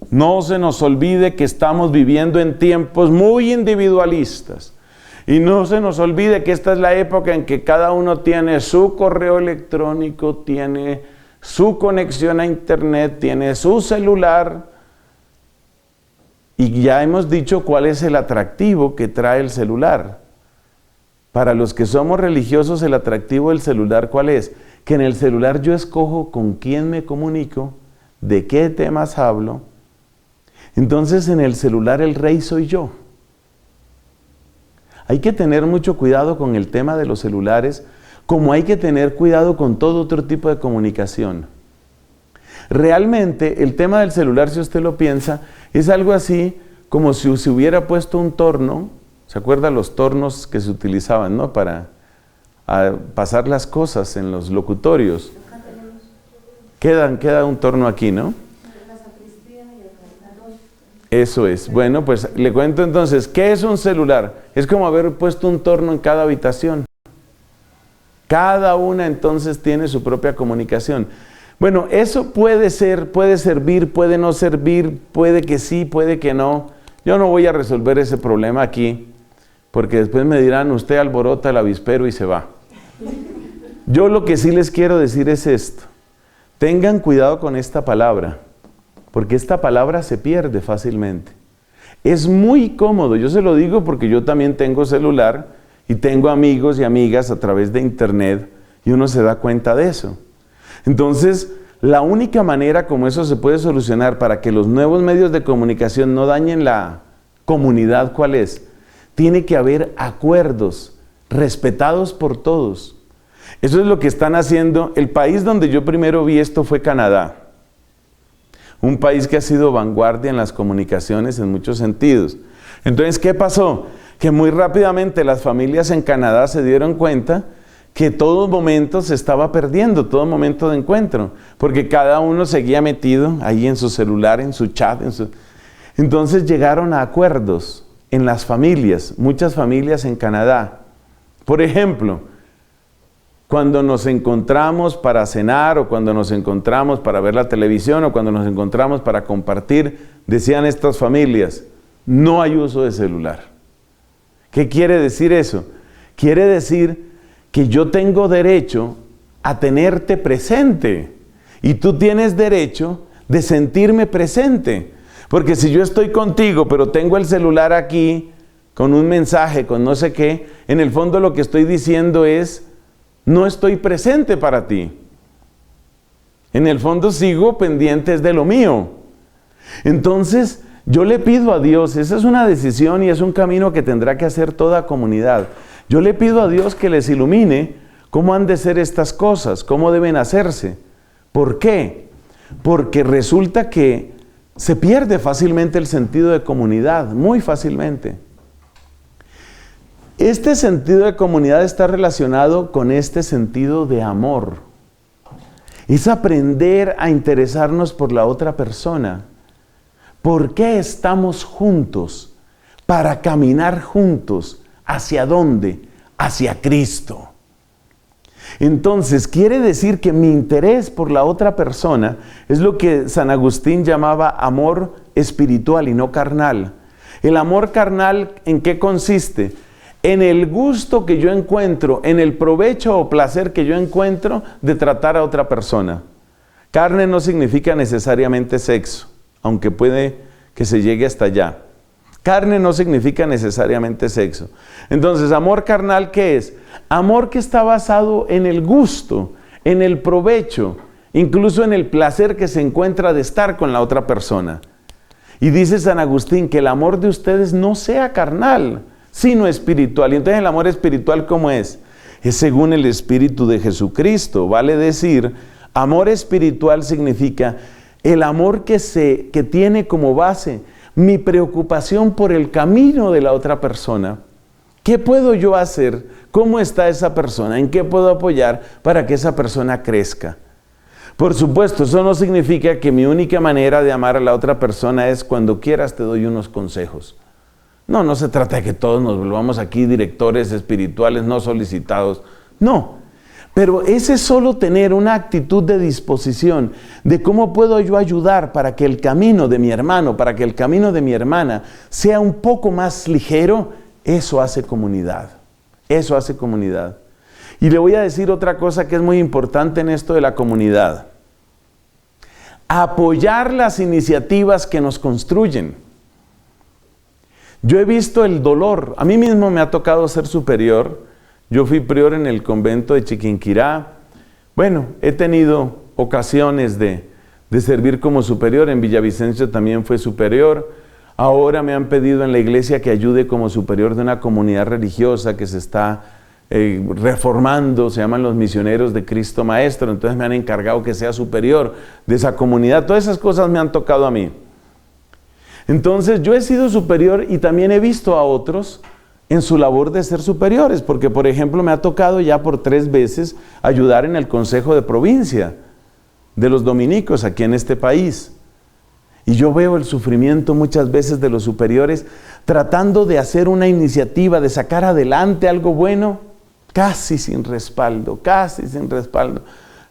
No se nos olvide que estamos viviendo en tiempos muy individualistas. Y no se nos olvide que esta es la época en que cada uno tiene su correo electrónico, tiene su conexión a internet, tiene su celular. Y ya hemos dicho cuál es el atractivo que trae el celular. Para los que somos religiosos, el atractivo del celular, ¿cuál es? Que en el celular yo escojo con quién me comunico, de qué temas hablo. Entonces en el celular el rey soy yo. Hay que tener mucho cuidado con el tema de los celulares, como hay que tener cuidado con todo otro tipo de comunicación. Realmente el tema del celular, si usted lo piensa, es algo así como si se hubiera puesto un torno. ¿Se acuerdan los tornos que se utilizaban, ¿no? Para pasar las cosas en los locutorios? Queda un torno aquí, ¿no? Eso es. Bueno, pues le cuento entonces, ¿qué es un celular? Es como haber puesto un torno en cada habitación. Cada una entonces tiene su propia comunicación. Bueno, eso puede ser, puede servir, puede no servir, puede que sí, puede que no. Yo no voy a resolver ese problema aquí, porque después me dirán, usted alborota el avispero y se va. Yo lo que sí les quiero decir es esto. Tengan cuidado con esta palabra, porque esta palabra se pierde fácilmente. Es muy cómodo, yo se lo digo porque yo también tengo celular y tengo amigos y amigas a través de internet y uno se da cuenta de eso. Entonces, la única manera como eso se puede solucionar para que los nuevos medios de comunicación no dañen la comunidad, ¿cuál es? Tiene que haber acuerdos respetados por todos. Eso es lo que están haciendo. El país donde yo primero vi esto fue Canadá. Un país que ha sido vanguardia en las comunicaciones en muchos sentidos. Entonces, ¿qué pasó? Que muy rápidamente las familias en Canadá se dieron cuenta que todo momento se estaba perdiendo, todo momento de encuentro, porque cada uno seguía metido ahí en su celular, en su chat. Entonces llegaron a acuerdos en las familias, muchas familias en Canadá. Por ejemplo, cuando nos encontramos para cenar o cuando nos encontramos para ver la televisión o cuando nos encontramos para compartir, decían estas familias, no hay uso de celular. ¿Qué quiere decir eso? Quiere decir que yo tengo derecho a tenerte presente y tú tienes derecho de sentirme presente. Porque si yo estoy contigo, pero tengo el celular aquí con un mensaje, con no sé qué, en el fondo lo que estoy diciendo es, no estoy presente para ti. En el fondo sigo pendientes de lo mío. Entonces, yo le pido a Dios, esa es una decisión y es un camino que tendrá que hacer toda comunidad. Yo le pido a Dios que les ilumine cómo han de ser estas cosas, cómo deben hacerse. ¿Por qué? Porque resulta que se pierde fácilmente el sentido de comunidad, muy fácilmente. Este sentido de comunidad está relacionado con este sentido de amor. Es aprender a interesarnos por la otra persona. ¿Por qué estamos juntos? Para caminar juntos. ¿Hacia dónde? Hacia Cristo. Entonces, quiere decir que mi interés por la otra persona es lo que San Agustín llamaba amor espiritual y no carnal. El amor carnal, ¿en qué consiste? en el gusto que yo encuentro, en el provecho o placer que yo encuentro de tratar a otra persona. Carne no significa necesariamente sexo, aunque puede que se llegue hasta allá. Carne no significa necesariamente sexo. Entonces, amor carnal, ¿qué es? Amor que está basado en el gusto, en el provecho, incluso en el placer que se encuentra de estar con la otra persona. Y dice San Agustín que el amor de ustedes no sea carnal, sino espiritual. Y entonces el amor espiritual, ¿cómo es? Es según el Espíritu de Jesucristo. Vale decir, amor espiritual significa el amor que tiene como base mi preocupación por el camino de la otra persona. ¿Qué puedo yo hacer? ¿Cómo está esa persona? ¿En qué puedo apoyar para que esa persona crezca? Por supuesto, eso no significa que mi única manera de amar a la otra persona es cuando quieras te doy unos consejos. No, no se trata de que todos nos volvamos aquí directores espirituales no solicitados. No, pero ese es solo tener una actitud de disposición de cómo puedo yo ayudar para que el camino de mi hermano, para que el camino de mi hermana sea un poco más ligero. Eso hace comunidad. Eso hace comunidad. Y le voy a decir otra cosa que es muy importante en esto de la comunidad. Apoyar las iniciativas que nos construyen. Yo he visto el dolor. A mí mismo me ha tocado ser superior. Yo fui prior en el convento de Chiquinquirá. Bueno, he tenido ocasiones de servir como superior. En Villavicencio también fue superior. Ahora me han pedido en la iglesia que ayude como superior de una comunidad religiosa que se está reformando, se llaman los misioneros de Cristo Maestro, entonces me han encargado que sea superior de esa comunidad. Todas esas cosas me han tocado a mí. Entonces yo he sido superior y también he visto a otros en su labor de ser superiores, porque por ejemplo me ha tocado ya por 3 veces ayudar en el Consejo de Provincia de los dominicos aquí en este país. Y yo veo el sufrimiento muchas veces de los superiores tratando de hacer una iniciativa, de sacar adelante algo bueno, casi sin respaldo, casi sin respaldo.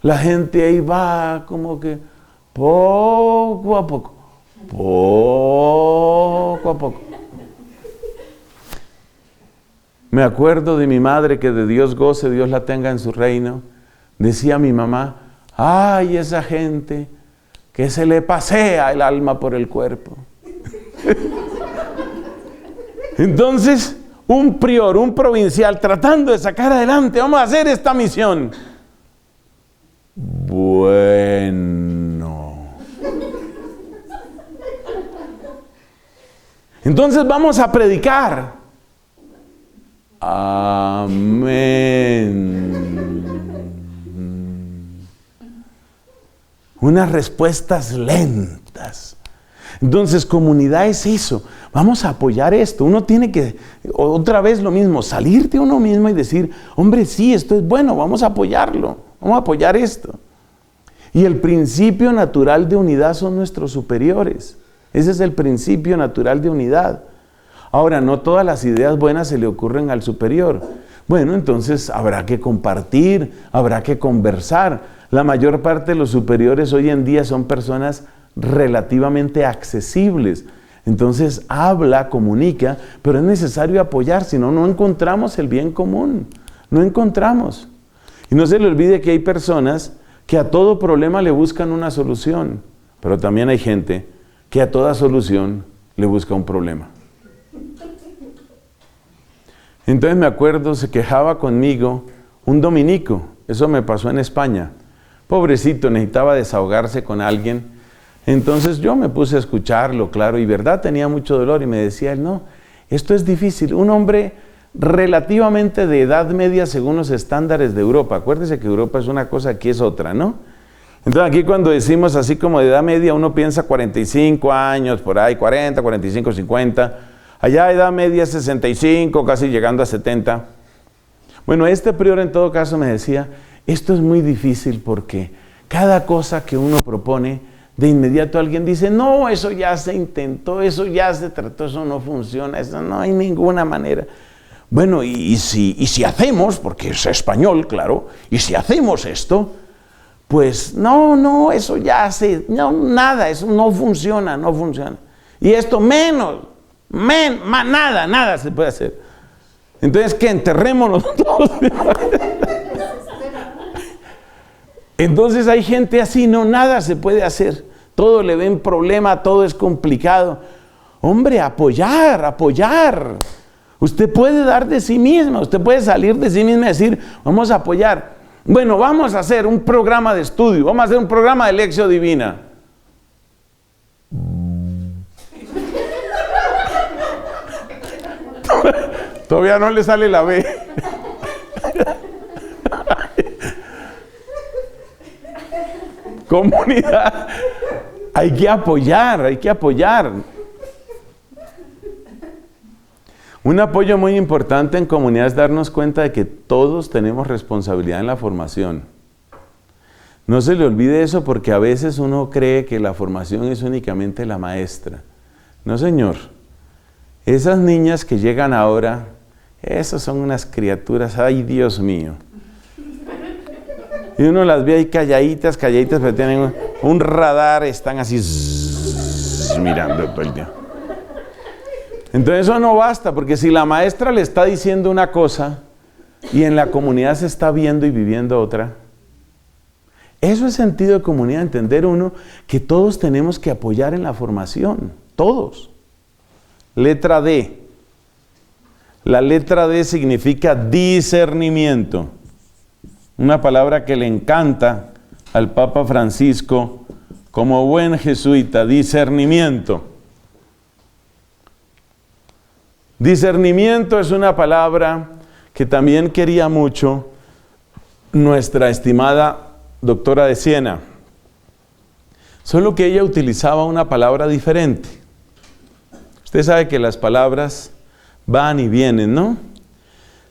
La gente ahí va como que poco a poco, poco a poco. Me acuerdo de mi madre, que de Dios goce, Dios la tenga en su reino. Decía mi mamá, ay, esa gente que se le pasea el alma por el cuerpo. Entonces, un prior, un provincial, tratando de sacar adelante, vamos a hacer esta misión. Bueno. Entonces vamos a predicar. Amén. Unas respuestas lentas. Entonces, comunidad es eso. Vamos a apoyar esto. Uno tiene que, otra vez lo mismo, salir de uno mismo y decir, hombre, sí, esto es bueno, vamos a apoyarlo. Vamos a apoyar esto. Y el principio natural de unidad son nuestros superiores. Ese es el principio natural de unidad. Ahora, no todas las ideas buenas se le ocurren al superior. Bueno, entonces habrá que compartir, habrá que conversar. La mayor parte de los superiores hoy en día son personas relativamente accesibles. Entonces habla, comunica, pero es necesario apoyar, si no, no encontramos el bien común. No encontramos. Y no se le olvide que hay personas que a todo problema le buscan una solución, pero también hay gente que a toda solución le busca un problema. Entonces me acuerdo, se quejaba conmigo un dominico, eso me pasó en España. Pobrecito, necesitaba desahogarse con alguien. Entonces yo me puse a escucharlo, claro, y verdad, tenía mucho dolor y me decía él, no, esto es difícil. Un hombre relativamente de edad media según los estándares de Europa. Acuérdese que Europa es una cosa, aquí es otra, ¿no? Entonces aquí cuando decimos así como de edad media, uno piensa 45 años, por ahí, 40, 45, 50. Allá edad media 65, casi llegando a 70. Bueno, este prior en todo caso me decía, esto es muy difícil porque cada cosa que uno propone, de inmediato alguien dice, no, eso ya se intentó, eso ya se trató, eso no funciona, eso no hay ninguna manera. Bueno, y si hacemos, porque es español, claro, y si hacemos esto, pues no, eso ya nada, eso no funciona. Y esto menos, nada se puede hacer. Entonces, ¿qué? Enterrémonos todos. Entonces hay gente así, no, nada se puede hacer. Todo le ven problema, todo es complicado. Hombre, apoyar, apoyar. Usted puede dar de sí misma, usted puede salir de sí misma y decir, vamos a apoyar. Bueno, vamos a hacer un programa de estudio, vamos a hacer un programa de lección divina. Todavía no le sale la B. Comunidad, hay que apoyar, hay que apoyar. Un apoyo muy importante en comunidad es darnos cuenta de que todos tenemos responsabilidad en la formación. No se le olvide eso, porque a veces uno cree que la formación es únicamente la maestra. No, señor. Esas niñas que llegan ahora, esas son unas criaturas, ay Dios mío. Y uno las ve ahí calladitas, pero tienen un radar, están así mirando todo el día. Entonces eso no basta, porque si la maestra le está diciendo una cosa y en la comunidad se está viendo y viviendo otra, eso es sentido de comunidad, entender uno que todos tenemos que apoyar en la formación, todos. Letra D. La letra D significa discernimiento. Una palabra que le encanta al Papa Francisco como buen jesuita, discernimiento. Discernimiento es una palabra que también quería mucho nuestra estimada doctora de Siena, solo que ella utilizaba una palabra diferente. Usted sabe que las palabras van y vienen, ¿no?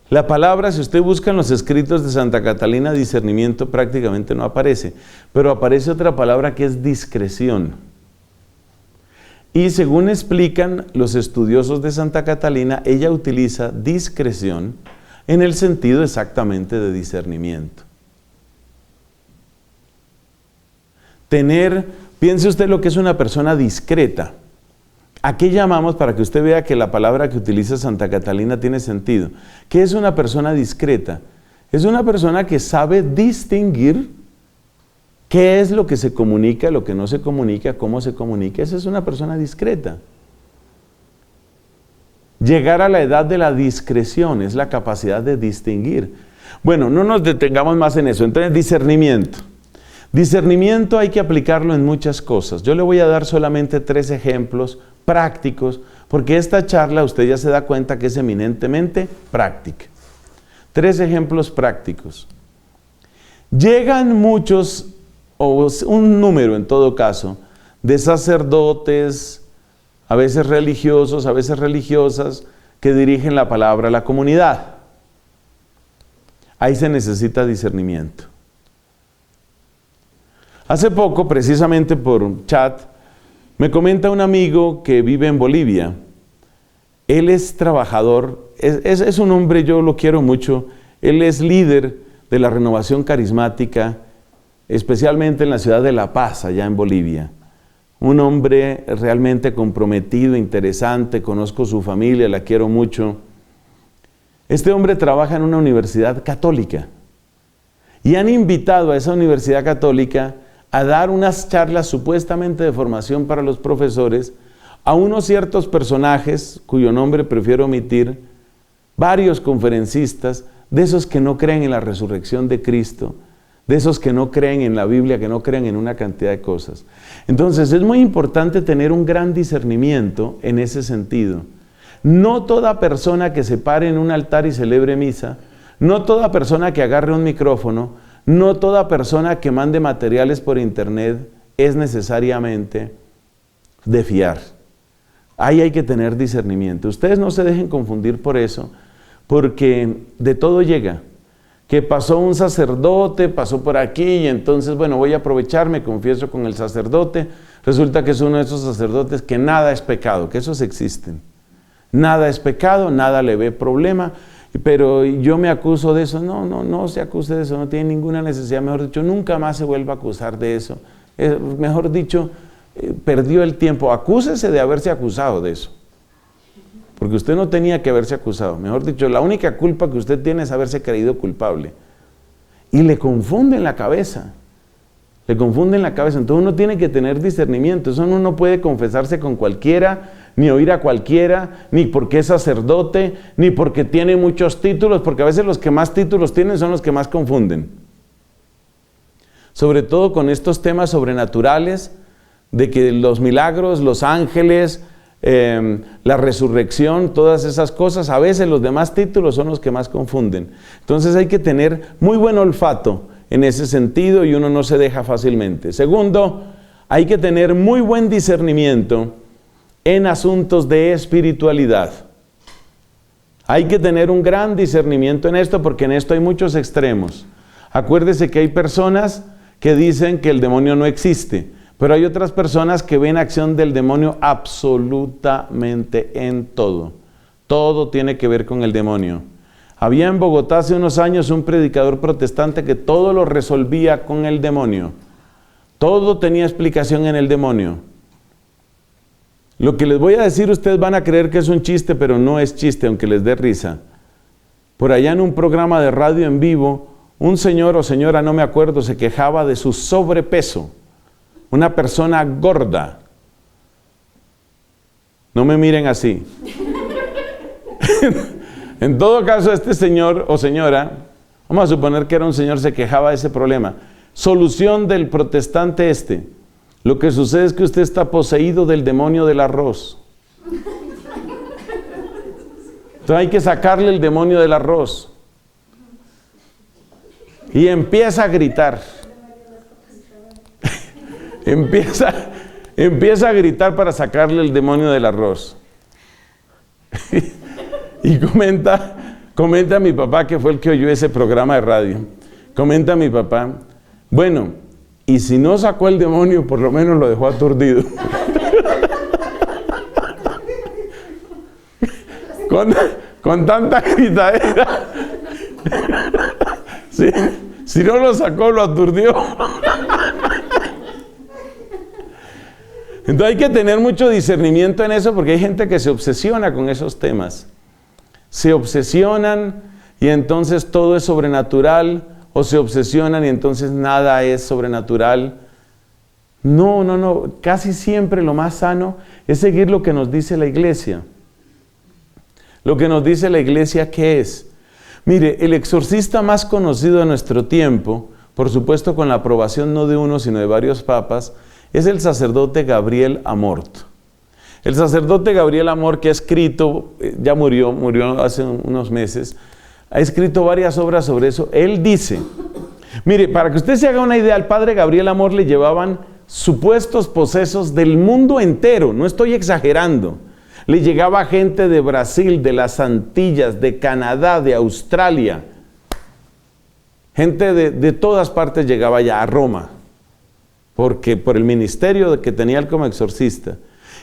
La palabra, si usted busca en los escritos de Santa Catalina, discernimiento prácticamente no aparece, pero aparece otra palabra que es discreción. Y según explican los estudiosos de Santa Catalina, ella utiliza discreción en el sentido exactamente de discernimiento. Piense usted lo que es una persona discreta. ¿A qué llamamos, para que usted vea que la palabra que utiliza Santa Catalina tiene sentido? ¿Qué es una persona discreta? Es una persona que sabe distinguir qué es lo que se comunica, lo que no se comunica, cómo se comunica. Esa es una persona discreta. Llegar a la edad de la discreción es la capacidad de distinguir. Bueno, no nos detengamos más en eso. Entonces, discernimiento. Discernimiento hay que aplicarlo en muchas cosas. Yo le voy a dar solamente 3 ejemplos prácticos, porque esta charla usted ya se da cuenta que es eminentemente práctica. 3 ejemplos prácticos. Llegan muchos, o un número en todo caso, de sacerdotes, a veces religiosos, a veces religiosas, que dirigen la palabra a la comunidad. Ahí se necesita discernimiento. Hace poco, precisamente por chat, me comenta un amigo que vive en Bolivia. Él es trabajador, es un hombre, yo lo quiero mucho. Él es líder de la renovación carismática, especialmente en la ciudad de La Paz, allá en Bolivia. Un hombre realmente comprometido, interesante, conozco su familia, la quiero mucho. Este hombre trabaja en una universidad católica y han invitado a esa universidad católica a dar unas charlas supuestamente de formación para los profesores a unos ciertos personajes, cuyo nombre prefiero omitir, varios conferencistas, de esos que no creen en la resurrección de Cristo, de esos que no creen en la Biblia, que no creen en una cantidad de cosas. Entonces es muy importante tener un gran discernimiento en ese sentido. No toda persona que se pare en un altar y celebre misa, no toda persona que agarre un micrófono, no toda persona que mande materiales por internet es necesariamente de fiar. Ahí hay que tener discernimiento. Ustedes no se dejen confundir por eso, porque de todo llega. Que pasó un sacerdote, pasó por aquí y entonces, bueno, voy a aprovechar, me confieso con el sacerdote. Resulta que es uno de esos sacerdotes que nada es pecado, que esos existen. Nada es pecado, nada le ve problema. Pero yo me acuso de eso. No se acuse de eso, no tiene ninguna necesidad. Mejor dicho, nunca más se vuelva a acusar de eso. Mejor dicho, perdió el tiempo. Acúsese de haberse acusado de eso. porque usted no tenía que haberse acusado. Mejor dicho, la única culpa que usted tiene es haberse creído culpable. Y le confunden la cabeza. Le confunden la cabeza. Entonces uno tiene que tener discernimiento. Eso uno no puede confesarse con cualquiera, ni oír a cualquiera, ni porque es sacerdote, ni porque tiene muchos títulos, porque a veces los que más títulos tienen son los que más confunden. Sobre todo con estos temas sobrenaturales, de que los milagros, los ángeles, la resurrección, todas esas cosas, a veces los demás títulos son los que más confunden. Entonces hay que tener muy buen olfato en ese sentido y uno no se deja fácilmente. Segundo, hay que tener muy buen discernimiento en asuntos de espiritualidad. Hay que tener un gran discernimiento en esto, porque en esto hay muchos extremos. Acuérdese que hay personas que dicen que el demonio no existe, pero hay otras personas que ven acción del demonio absolutamente en todo. Todo tiene que ver con el demonio. Había en Bogotá hace unos años un predicador protestante que todo lo resolvía con el demonio. Todo tenía explicación en el demonio. Lo que les voy a decir, ustedes van a creer que es un chiste, pero no es chiste, aunque les dé risa. Por allá en un programa de radio en vivo, un señor o señora, no me acuerdo, se quejaba de su sobrepeso. Una persona gorda. No me miren así. En todo caso, este señor o señora, vamos a suponer que era un señor, se quejaba de ese problema. Solución del protestante este. Lo que sucede es que usted está poseído del demonio del arroz. Entonces hay que sacarle el demonio del arroz. Y empieza a gritar. empieza a gritar para sacarle el demonio del arroz. Y comenta mi papá, que fue el que oyó ese programa de radio. Comenta mi papá, bueno, y si no sacó el demonio, por lo menos lo dejó aturdido. con tanta gritadera. Sí, si no lo sacó, lo aturdió. Entonces hay que tener mucho discernimiento en eso, porque hay gente que se obsesiona con esos temas. Se obsesionan y entonces todo es sobrenatural, o se obsesionan y entonces nada es sobrenatural. No. Casi siempre lo más sano es seguir lo que nos dice la iglesia. Lo que nos dice la iglesia, ¿qué es? Mire, el exorcista más conocido de nuestro tiempo, por supuesto con la aprobación no de uno, sino de varios papas, es el sacerdote Gabriel Amort. El sacerdote Gabriel Amort, que ha escrito, ya murió hace unos meses, ha escrito varias obras sobre eso. Él dice, mire, para que usted se haga una idea, al padre Gabriel Amort le llevaban supuestos posesos del mundo entero, no estoy exagerando. Le llegaba gente de Brasil, de las Antillas, de Canadá, de Australia. Gente de todas partes llegaba ya a Roma, porque por el ministerio que tenía él como exorcista.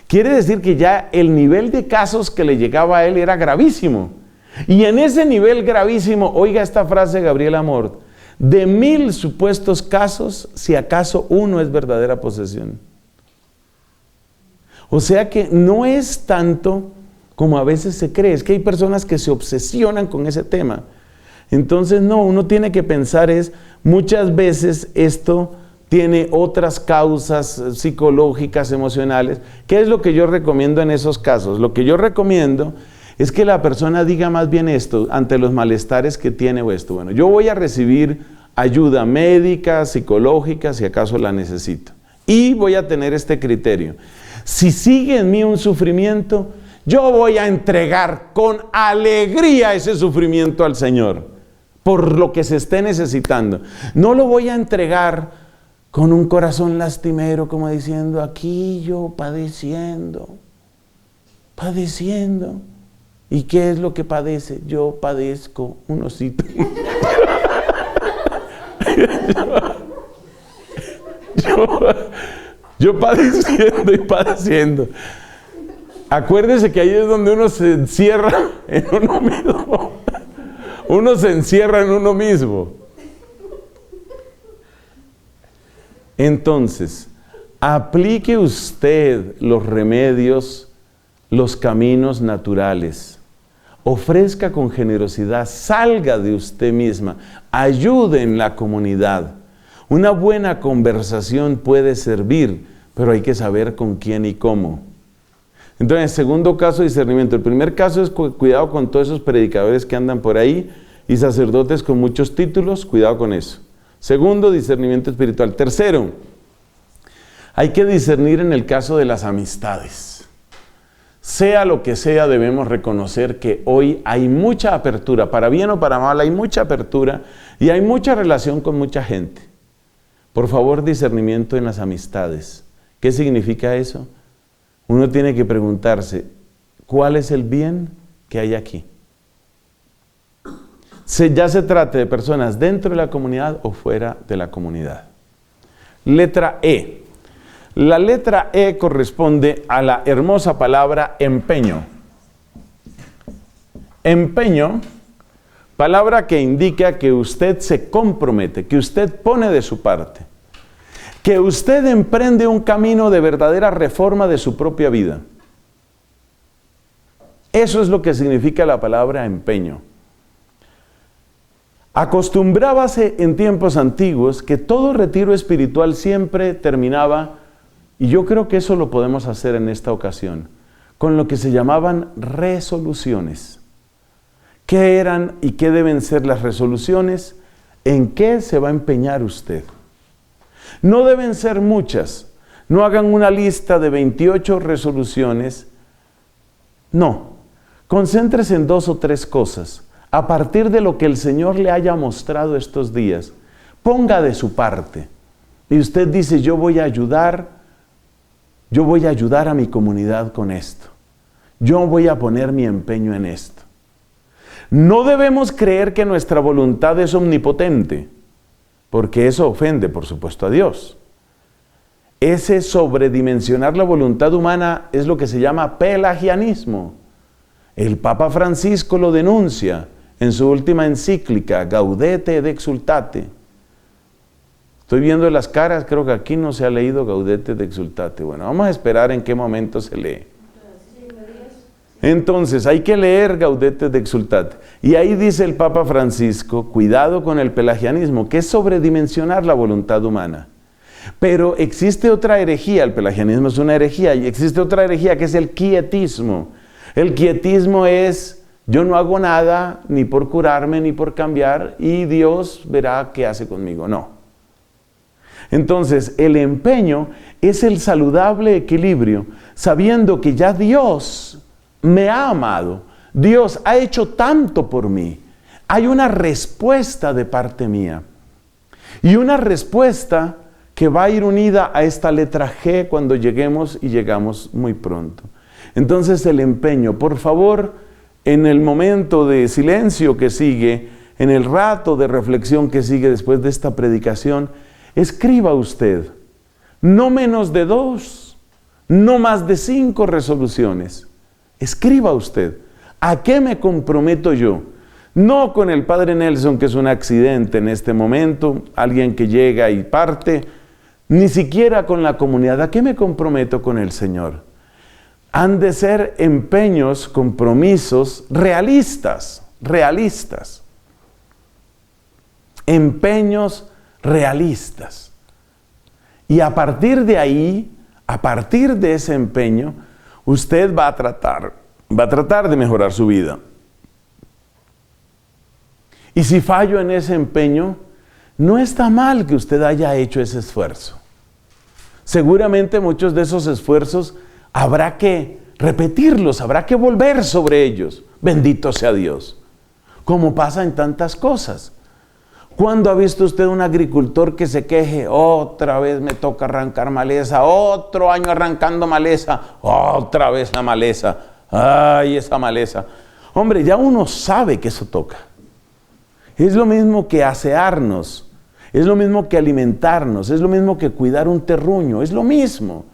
Quiere decir que ya el nivel de casos que le llegaba a él era gravísimo. Y en ese nivel gravísimo, oiga esta frase de Gabriel Amort, de 1000 supuestos casos, si acaso uno es verdadera posesión. O sea que no es tanto como a veces se cree, es que hay personas que se obsesionan con ese tema. Entonces no, uno tiene que pensar muchas veces esto tiene otras causas psicológicas, emocionales. ¿Qué es lo que yo recomiendo en esos casos? Lo que yo recomiendo es que la persona diga más bien esto ante los malestares que tiene o esto. Bueno, yo voy a recibir ayuda médica, psicológica, si acaso la necesito. Y voy a tener este criterio. Si sigue en mí un sufrimiento, yo voy a entregar con alegría ese sufrimiento al Señor, por lo que se esté necesitando. No lo voy a entregar con un corazón lastimero, como diciendo, aquí yo padeciendo. ¿Y qué es lo que padece? Yo padezco un osito. yo padeciendo y padeciendo. Acuérdese que ahí es donde uno se encierra en uno mismo. Uno se encierra en uno mismo. Entonces, aplique usted los remedios los caminos naturales. Ofrezca con generosidad, salga de usted misma, ayude en la comunidad. Una buena conversación puede servir, pero hay que saber con quién y cómo. Entonces, segundo caso, discernimiento. El primer caso es cuidado con todos esos predicadores que andan por ahí y sacerdotes con muchos títulos, cuidado con eso. Segundo, discernimiento espiritual. Tercero, hay que discernir en el caso de las amistades. Sea lo que sea, debemos reconocer que hoy hay mucha apertura, para bien o para mal, hay mucha apertura y hay mucha relación con mucha gente. Por favor, discernimiento en las amistades. ¿Qué significa eso? Uno tiene que preguntarse, ¿cuál es el bien que hay aquí? Ya se trate de personas dentro de la comunidad o fuera de la comunidad. Letra E. La letra E corresponde a la hermosa palabra empeño. Empeño, palabra que indica que usted se compromete, que usted pone de su parte, que usted emprende un camino de verdadera reforma de su propia vida. Eso es lo que significa la palabra empeño. Acostumbrábase en tiempos antiguos que todo retiro espiritual siempre terminaba, y yo creo que eso lo podemos hacer en esta ocasión, con lo que se llamaban resoluciones. ¿Qué eran y qué deben ser las resoluciones? ¿En qué se va a empeñar usted? No deben ser muchas. No hagan una lista de 28 resoluciones. No. Concéntrese en 2 o 3 cosas. A partir de lo que el Señor le haya mostrado estos días, ponga de su parte. Y usted dice, yo voy a ayudar a mi comunidad con esto. Yo voy a poner mi empeño en esto. No debemos creer que nuestra voluntad es omnipotente, porque eso ofende, por supuesto, a Dios. Ese sobredimensionar la voluntad humana es lo que se llama pelagianismo. El Papa Francisco lo denuncia en su última encíclica, Gaudete et Exsultate. Estoy viendo las caras, creo que aquí no se ha leído Gaudete et Exsultate. Bueno, vamos a esperar en qué momento se lee. Entonces, hay que leer Gaudete et Exsultate. Y ahí dice el Papa Francisco, cuidado con el pelagianismo, que es sobredimensionar la voluntad humana. Pero existe otra herejía, el pelagianismo es una herejía, y existe otra herejía que es el quietismo. El quietismo es, yo no hago nada, ni por curarme, ni por cambiar, y Dios verá qué hace conmigo. No. Entonces, el empeño es el saludable equilibrio, sabiendo que ya Dios me ha amado, Dios ha hecho tanto por mí, hay una respuesta de parte mía, y una respuesta que va a ir unida a esta letra G cuando lleguemos, y llegamos muy pronto. Entonces el empeño, por favor, en el momento de silencio que sigue, en el rato de reflexión que sigue después de esta predicación, escriba usted, no menos de 2, no más de 5 resoluciones. Escriba usted, ¿a qué me comprometo yo? No con el Padre Nelson, que es un accidente en este momento, alguien que llega y parte, ni siquiera con la comunidad. ¿A qué me comprometo con el Señor? Han de ser empeños, compromisos realistas. Empeños realistas. Y a partir de ahí, a partir de ese empeño, usted va a tratar de mejorar su vida. Y si fallo en ese empeño, no está mal que usted haya hecho ese esfuerzo. Seguramente muchos de esos esfuerzos habrá que repetirlos, habrá que volver sobre ellos. Bendito sea Dios. Como pasa en tantas cosas. ¿Cuándo ha visto usted un agricultor que se queje? Otra vez me toca arrancar maleza, otro año arrancando maleza, otra vez la maleza. ¡Ay, esa maleza! Hombre, ya uno sabe que eso toca. Es lo mismo que asearnos, es lo mismo que alimentarnos, es lo mismo que cuidar un terruño, es lo mismo.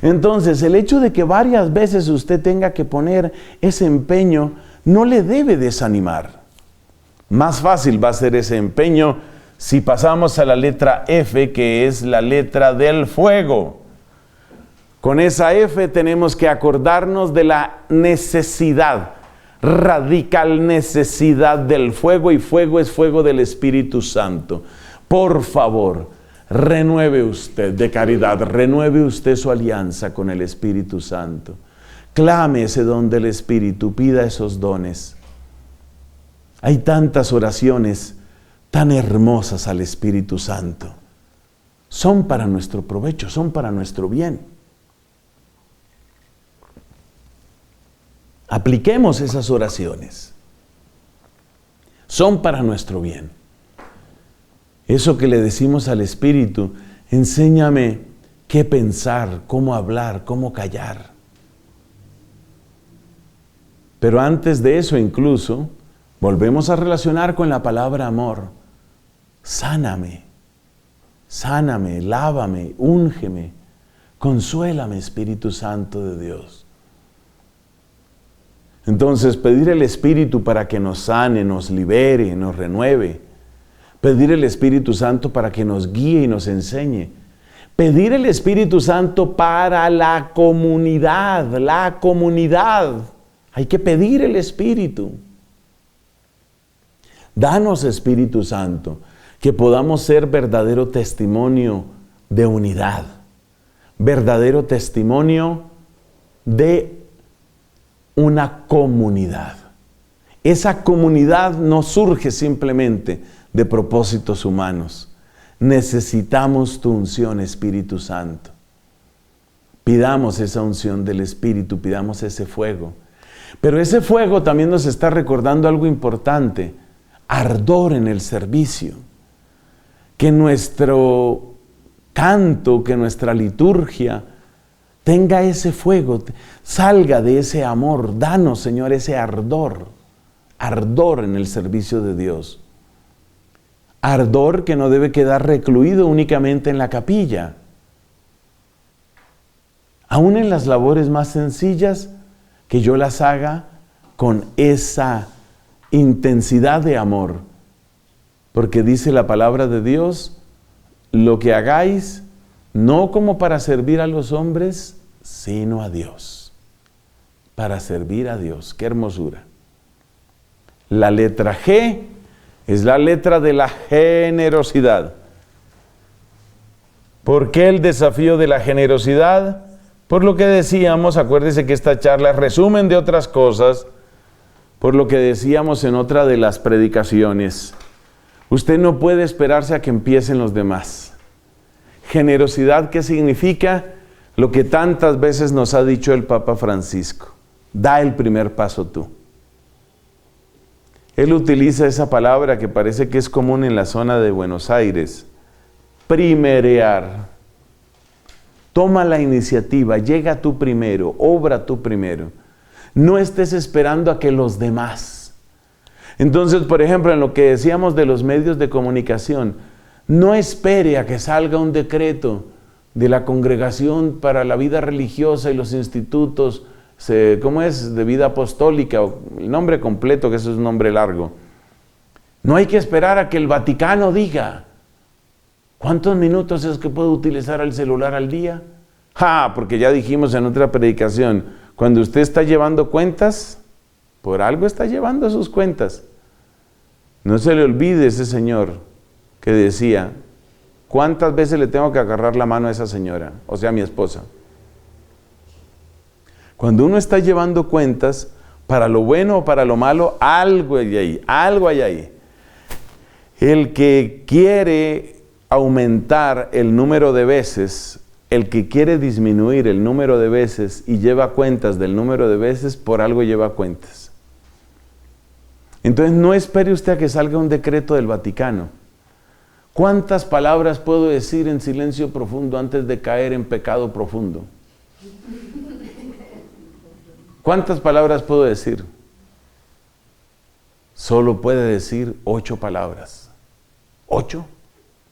Entonces, el hecho de que varias veces usted tenga que poner ese empeño no le debe desanimar. Más fácil va a ser ese empeño si pasamos a la letra F, que es la letra del fuego. Con esa F tenemos que acordarnos de la necesidad, radical necesidad del fuego, y fuego es fuego del Espíritu Santo. Por favor, renueve usted de caridad, renueve usted su alianza con el Espíritu Santo. Clame ese don del Espíritu, pida esos dones. Hay tantas oraciones tan hermosas al Espíritu Santo. Son para nuestro provecho, son para nuestro bien. Apliquemos esas oraciones. Son para nuestro bien. Eso que le decimos al Espíritu, enséñame qué pensar, cómo hablar, cómo callar. Pero antes de eso incluso, volvemos a relacionar con la palabra amor. Sáname, sáname, lávame, úngeme, consuélame, Espíritu Santo de Dios. Entonces, pedir el Espíritu para que nos sane, nos libere, nos renueve. Pedir el Espíritu Santo para que nos guíe y nos enseñe. Pedir el Espíritu Santo para la comunidad, la comunidad. Hay que pedir el Espíritu. Danos, Espíritu Santo, que podamos ser verdadero testimonio de unidad, verdadero testimonio de una comunidad. Esa comunidad no surge simplemente de propósitos humanos. Necesitamos tu unción, Espíritu Santo. Pidamos esa unción del Espíritu, pidamos ese fuego. Pero ese fuego también nos está recordando algo importante: ardor en el servicio. Que nuestro canto, que nuestra liturgia tenga ese fuego, salga de ese amor. Danos, Señor, ese ardor en el servicio de Dios. Ardor que no debe quedar recluido únicamente en la capilla. Aún en las labores más sencillas, que yo las haga con esa intensidad de amor. Porque dice la palabra de Dios, lo que hagáis, no como para servir a los hombres, sino a Dios. Para servir a Dios. ¡Qué hermosura! La letra G es la letra de la generosidad. ¿Por qué el desafío de la generosidad? Por lo que decíamos, acuérdese que esta charla es resumen de otras cosas, por lo que decíamos en otra de las predicaciones. Usted no puede esperarse a que empiecen los demás. Generosidad, ¿qué significa? Lo que tantas veces nos ha dicho el Papa Francisco: da el primer paso tú. Él utiliza esa palabra que parece que es común en la zona de Buenos Aires: primerear. Toma la iniciativa, llega tú primero, obra tú primero. No estés esperando a que los demás. Entonces, por ejemplo, en lo que decíamos de los medios de comunicación, no espere a que salga un decreto de la Congregación para la Vida Religiosa y los institutos, ¿cómo es? De vida apostólica, o el nombre completo, que eso es un nombre largo. No hay que esperar a que el Vaticano diga: ¿cuántos minutos es que puedo utilizar el celular al día? Porque ya dijimos en otra predicación, cuando usted está llevando cuentas, por algo está llevando sus cuentas. No se le olvide ese señor que decía: ¿cuántas veces le tengo que agarrar la mano a esa señora? O sea, a mi esposa. Cuando uno está llevando cuentas, para lo bueno o para lo malo, algo hay ahí, algo hay ahí. El que quiere aumentar el número de veces, el que quiere disminuir el número de veces y lleva cuentas del número de veces, por algo lleva cuentas. Entonces no espere usted a que salga un decreto del Vaticano. ¿Cuántas palabras puedo decir en silencio profundo antes de caer en pecado profundo? ¿Cuántas palabras puedo decir? Solo puede decir 8 palabras. ¿8?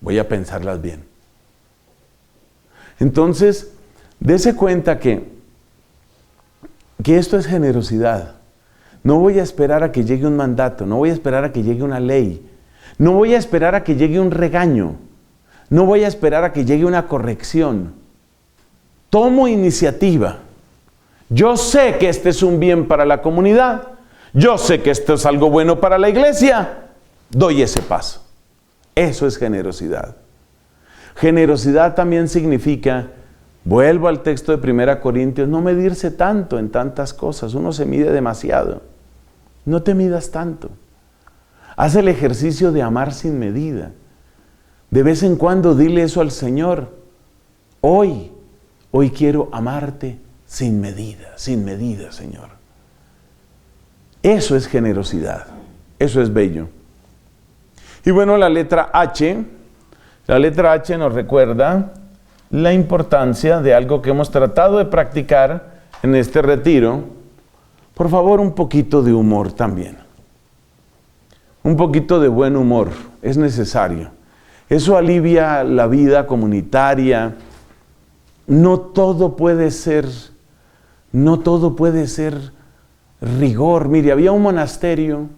Voy a pensarlas bien. Entonces, dése cuenta que esto es generosidad. No voy a esperar a que llegue un mandato, no voy a esperar a que llegue una ley, no voy a esperar a que llegue un regaño, no voy a esperar a que llegue una corrección. tomo iniciativa. Yo sé que este es un bien para la comunidad. Yo sé que esto es algo bueno para la iglesia. Doy ese paso. Eso es generosidad. Generosidad también significa, vuelvo al texto de 1 Corintios, no medirse tanto en tantas cosas. Uno se mide demasiado. No te midas tanto. Haz el ejercicio de amar sin medida. De vez en cuando dile eso al Señor. Hoy quiero amarte sin medida, Señor. Eso es generosidad. Eso es bello. Y bueno, la letra H nos recuerda la importancia de algo que hemos tratado de practicar en este retiro. Por favor, un poquito de humor también. Un poquito de buen humor es necesario. Eso alivia la vida comunitaria. No todo puede ser rigor. Mire, había un monasterio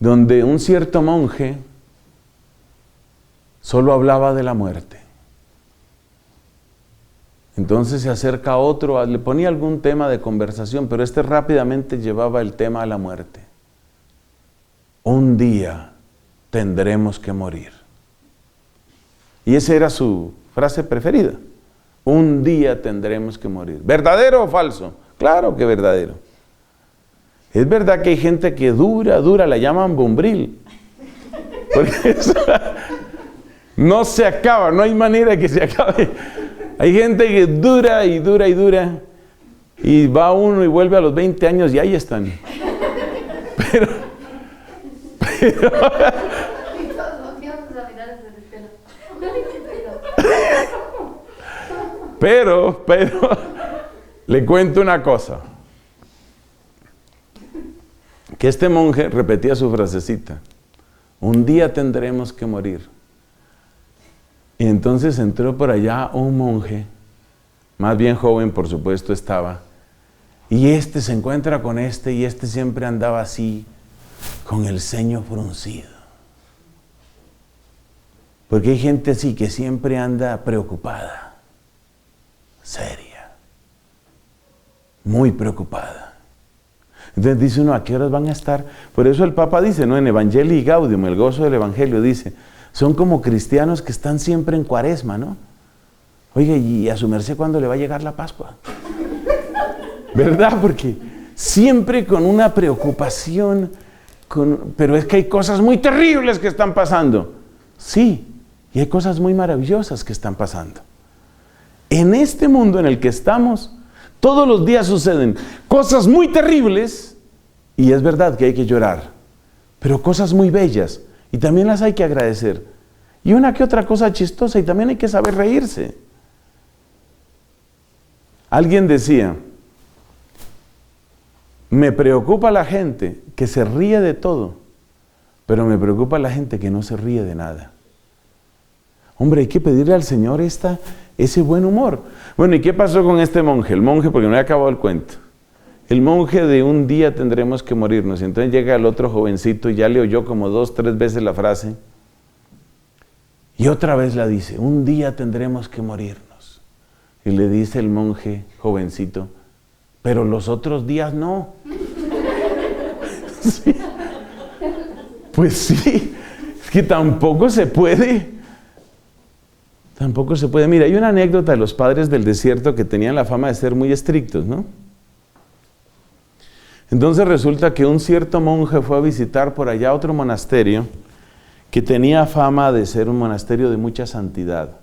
donde un cierto monje solo hablaba de la muerte. Entonces se acerca a otro, le ponía algún tema de conversación, pero este rápidamente llevaba el tema a la muerte. Un día tendremos que morir. Y esa era su frase preferida. Un día tendremos que morir. ¿Verdadero o falso? Claro que verdadero. Es verdad que hay gente que dura, la llaman bombril. Porque eso no se acaba, no hay manera que se acabe. Hay gente que dura. Y va uno y vuelve a los 20 años y ahí están. Pero le cuento una cosa. Que este monje repetía su frasecita. Un día tendremos que morir. Y entonces entró por allá un monje, más bien joven por supuesto estaba, y este se encuentra con este, y este siempre andaba así, con el ceño fruncido. Porque hay gente así que siempre anda preocupada, seria, muy preocupada. Entonces dice uno, ¿a qué horas van a estar? Por eso el Papa dice, ¿no? En Evangelii Gaudium, el gozo del Evangelio, dice, son como cristianos que están siempre en Cuaresma, ¿no? Oiga, ¿y a su merced cuándo le va a llegar la Pascua? ¿Verdad? Porque siempre con una preocupación, pero es que hay cosas muy terribles que están pasando. Sí, y hay cosas muy maravillosas que están pasando. En este mundo en el que estamos, todos los días suceden cosas muy terribles, y es verdad que hay que llorar, pero cosas muy bellas, y también las hay que agradecer. Y una que otra cosa chistosa, y también hay que saber reírse. Alguien decía, me preocupa la gente que se ríe de todo, pero me preocupa la gente que no se ríe de nada. Hombre, hay que pedirle al Señor ese buen humor. Bueno, ¿y qué pasó con este monje? El monje, porque no he acabado el cuento. El monje de un día tendremos que morirnos. Y entonces llega el otro jovencito y ya le oyó como 2, 3 veces la frase. Y otra vez la dice, un día tendremos que morirnos. Y le dice el monje jovencito, pero los otros días no. Sí. Pues sí, es que tampoco se puede. Tampoco se puede. Mira, hay una anécdota de los padres del desierto que tenían la fama de ser muy estrictos, ¿no? Entonces resulta que un cierto monje fue a visitar por allá otro monasterio que tenía fama de ser un monasterio de mucha santidad.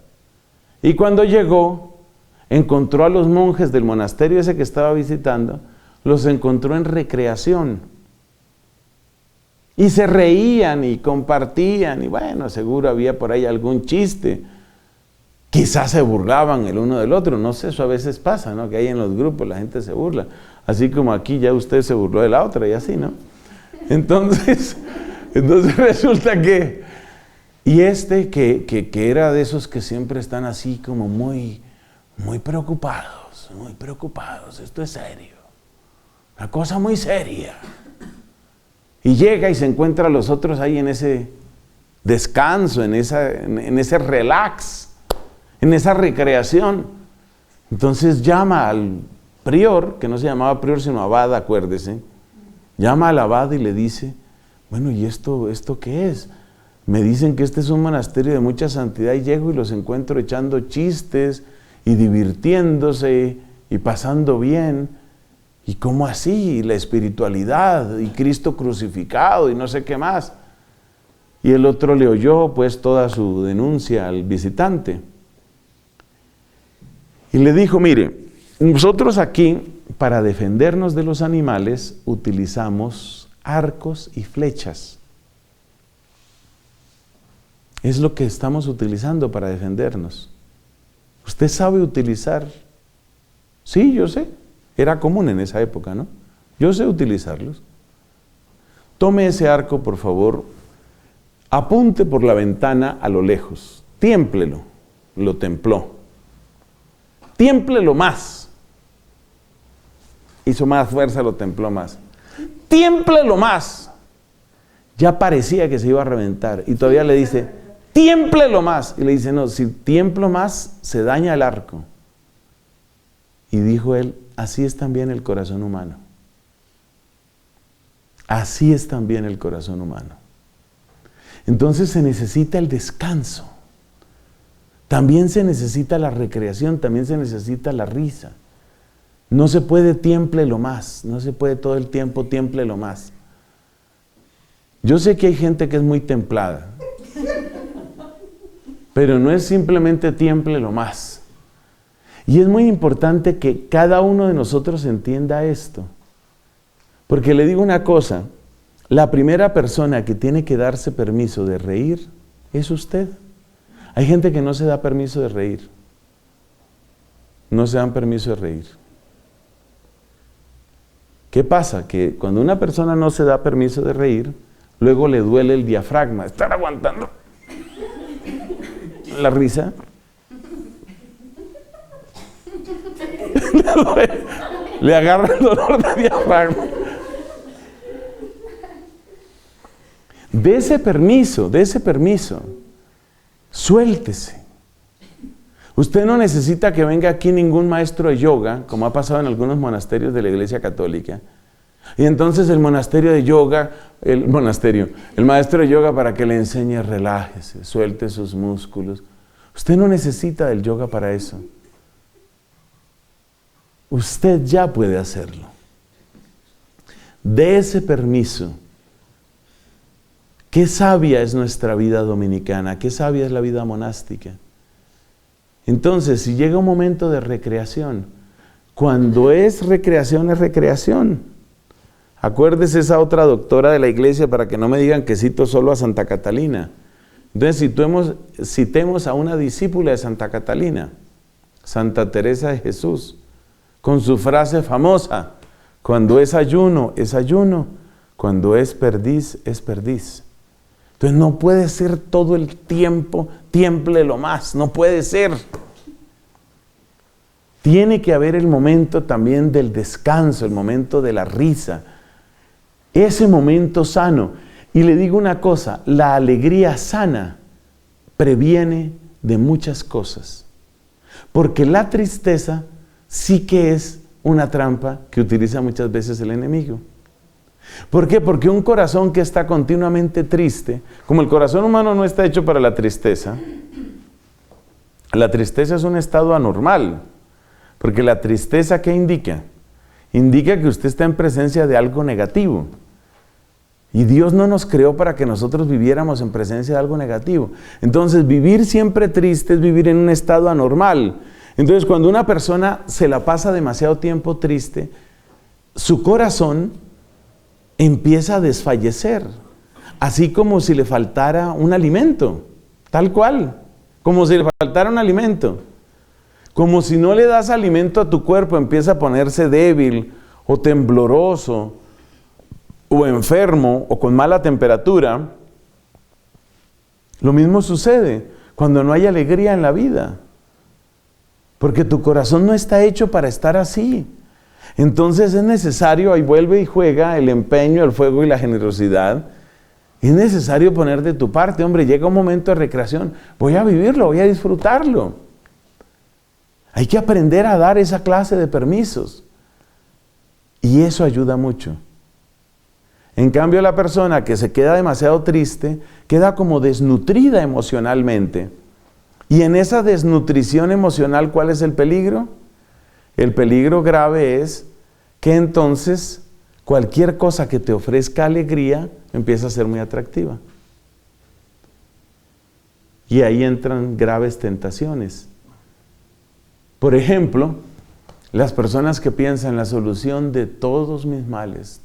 Y cuando llegó, encontró a los monjes del monasterio ese que estaba visitando, los encontró en recreación. Y se reían y compartían, y bueno, seguro había por ahí algún chiste. Quizás se burlaban el uno del otro, no sé, eso a veces pasa, ¿no? Que ahí en los grupos la gente se burla. Así como aquí ya usted se burló de la otra y así, ¿no? Entonces resulta que... Y este que era de esos que siempre están así como muy preocupados, esto es serio, una cosa muy seria. Y llega y se encuentra a los otros ahí en ese descanso, en ese relax. en esa recreación. Entonces llama al prior, que no se llamaba prior sino abad, acuérdese, llama al abad y le dice, bueno, ¿y esto qué es? Me dicen que este es un monasterio de mucha santidad y llego y los encuentro echando chistes y divirtiéndose y pasando bien. ¿Y cómo así? Y la espiritualidad y Cristo crucificado y no sé qué más. Y el otro le oyó pues toda su denuncia al visitante. Y le dijo, mire, nosotros aquí para defendernos de los animales utilizamos arcos y flechas. Es lo que estamos utilizando para defendernos. ¿Usted sabe utilizar? Sí, yo sé. Era común en esa época, ¿no? Yo sé utilizarlos. Tome ese arco, por favor. Apunte por la ventana a lo lejos. Tiémplelo. Lo templó. Tiémplelo más. Hizo más fuerza, lo templó más. Tiémplelo más. Ya parecía que se iba a reventar. Y todavía le dice, tiémplelo más. Y le dice, no, si tiemplo más, se daña el arco. Y dijo él, así es también el corazón humano. Así es también el corazón humano. Entonces se necesita el descanso. También se necesita la recreación, también se necesita la risa. No se puede tiémplelo más, no se puede todo el tiempo tiémplelo más. Yo sé que hay gente que es muy templada, pero no es simplemente tiémplelo más. Y es muy importante que cada uno de nosotros entienda esto. Porque le digo una cosa, la primera persona que tiene que darse permiso de reír es usted. Hay gente que no se da permiso de reír. No se dan permiso de reír. ¿Qué pasa? Que cuando una persona no se da permiso de reír, luego le duele el diafragma. Estar aguantando la risa. Le agarra el dolor de diafragma. Dese permiso. Suéltese. Usted no necesita que venga aquí ningún maestro de yoga, como ha pasado en algunos monasterios de la Iglesia Católica. Y entonces el maestro de yoga para que le enseñe, relájese, suelte sus músculos. Usted no necesita del yoga para eso. Usted ya puede hacerlo. Dé ese permiso. Qué sabia es nuestra vida dominicana, qué sabia es la vida monástica. Entonces, si llega un momento de recreación, cuando es recreación, es recreación. Acuérdese esa otra doctora de la iglesia para que no me digan que cito solo a Santa Catalina. Entonces, citemos a una discípula de Santa Catalina, Santa Teresa de Jesús, con su frase famosa, cuando es ayuno, es ayuno, cuando es perdiz, es perdiz. Entonces no puede ser todo el tiempo, tiémplelo más, no puede ser. Tiene que haber el momento también del descanso, el momento de la risa, ese momento sano. Y le digo una cosa, la alegría sana previene de muchas cosas. Porque la tristeza sí que es una trampa que utiliza muchas veces el enemigo. ¿Por qué? Porque un corazón que está continuamente triste, como el corazón humano no está hecho para la tristeza es un estado anormal. Porque la tristeza, ¿qué indica? Indica que usted está en presencia de algo negativo. Y Dios no nos creó para que nosotros viviéramos en presencia de algo negativo. Entonces, vivir siempre triste es vivir en un estado anormal. Entonces, cuando una persona se la pasa demasiado tiempo triste, su corazón empieza a desfallecer, así como si le faltara un alimento, tal cual, como si le faltara un alimento. Como si no le das alimento a tu cuerpo, empieza a ponerse débil o tembloroso o enfermo o con mala temperatura. Lo mismo sucede cuando no hay alegría en la vida, porque tu corazón no está hecho para estar así. Entonces es necesario, ahí vuelve y juega el empeño, el fuego y la generosidad. Es necesario poner de tu parte, hombre, llega un momento de recreación, voy a vivirlo, voy a disfrutarlo. Hay que aprender a dar esa clase de permisos. Y eso ayuda mucho. En cambio, la persona que se queda demasiado triste, queda como desnutrida emocionalmente. Y en esa desnutrición emocional, ¿cuál es el peligro? El peligro grave es que entonces cualquier cosa que te ofrezca alegría empieza a ser muy atractiva. Y ahí entran graves tentaciones. Por ejemplo, las personas que piensan la solución de todos mis males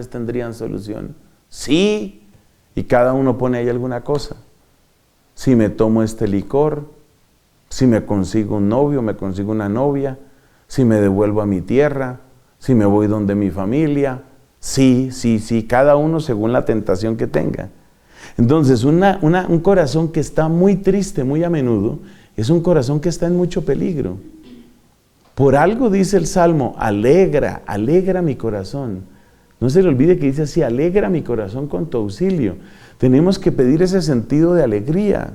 tendrían solución. Sí, y cada uno pone ahí alguna cosa. Si me tomo este licor, si me consigo un novio, me consigo una novia, si me devuelvo a mi tierra, si me voy donde mi familia. Sí, cada uno según la tentación que tenga. Entonces, un corazón que está muy triste muy a menudo, es un corazón que está en mucho peligro. Por algo dice el Salmo, alegra mi corazón. No se le olvide que dice así, alegra mi corazón con tu auxilio. Tenemos que pedir ese sentido de alegría,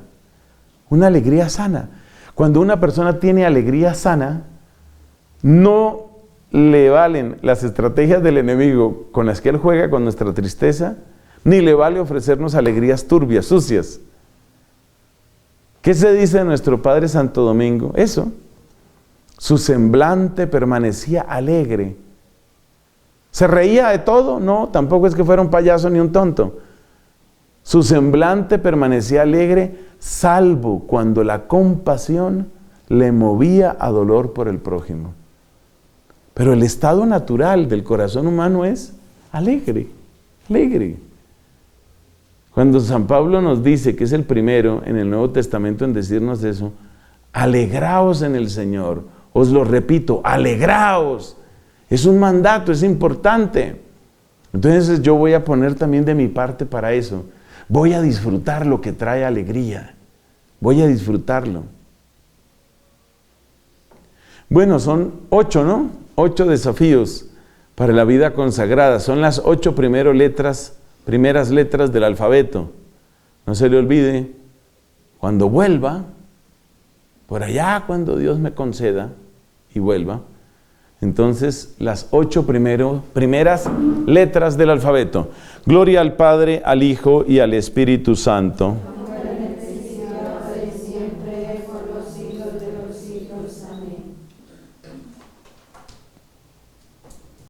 una alegría sana. Cuando una persona tiene alegría sana, no le valen las estrategias del enemigo con las que él juega con nuestra tristeza, ni le vale ofrecernos alegrías turbias, sucias. ¿Qué se dice de nuestro Padre Santo Domingo? Eso. Su semblante permanecía alegre. ¿Se reía de todo? No, tampoco es que fuera un payaso ni un tonto. Su semblante permanecía alegre, salvo cuando la compasión le movía a dolor por el prójimo. Pero el estado natural del corazón humano es alegre. Cuando San Pablo nos dice que es el primero en el Nuevo Testamento en decirnos eso, alegraos en el Señor. Os lo repito, alegraos. Es un mandato, es importante. Entonces yo voy a poner también de mi parte para eso. Voy a disfrutar lo que trae alegría. Voy a disfrutarlo. Bueno, son 8, ¿no? 8 desafíos para la vida consagrada. Son las 8 primeras letras del alfabeto. No se le olvide, cuando vuelva, por allá cuando Dios me conceda y vuelva, entonces las 8 primeras letras del alfabeto. Gloria al Padre, al Hijo y al Espíritu Santo.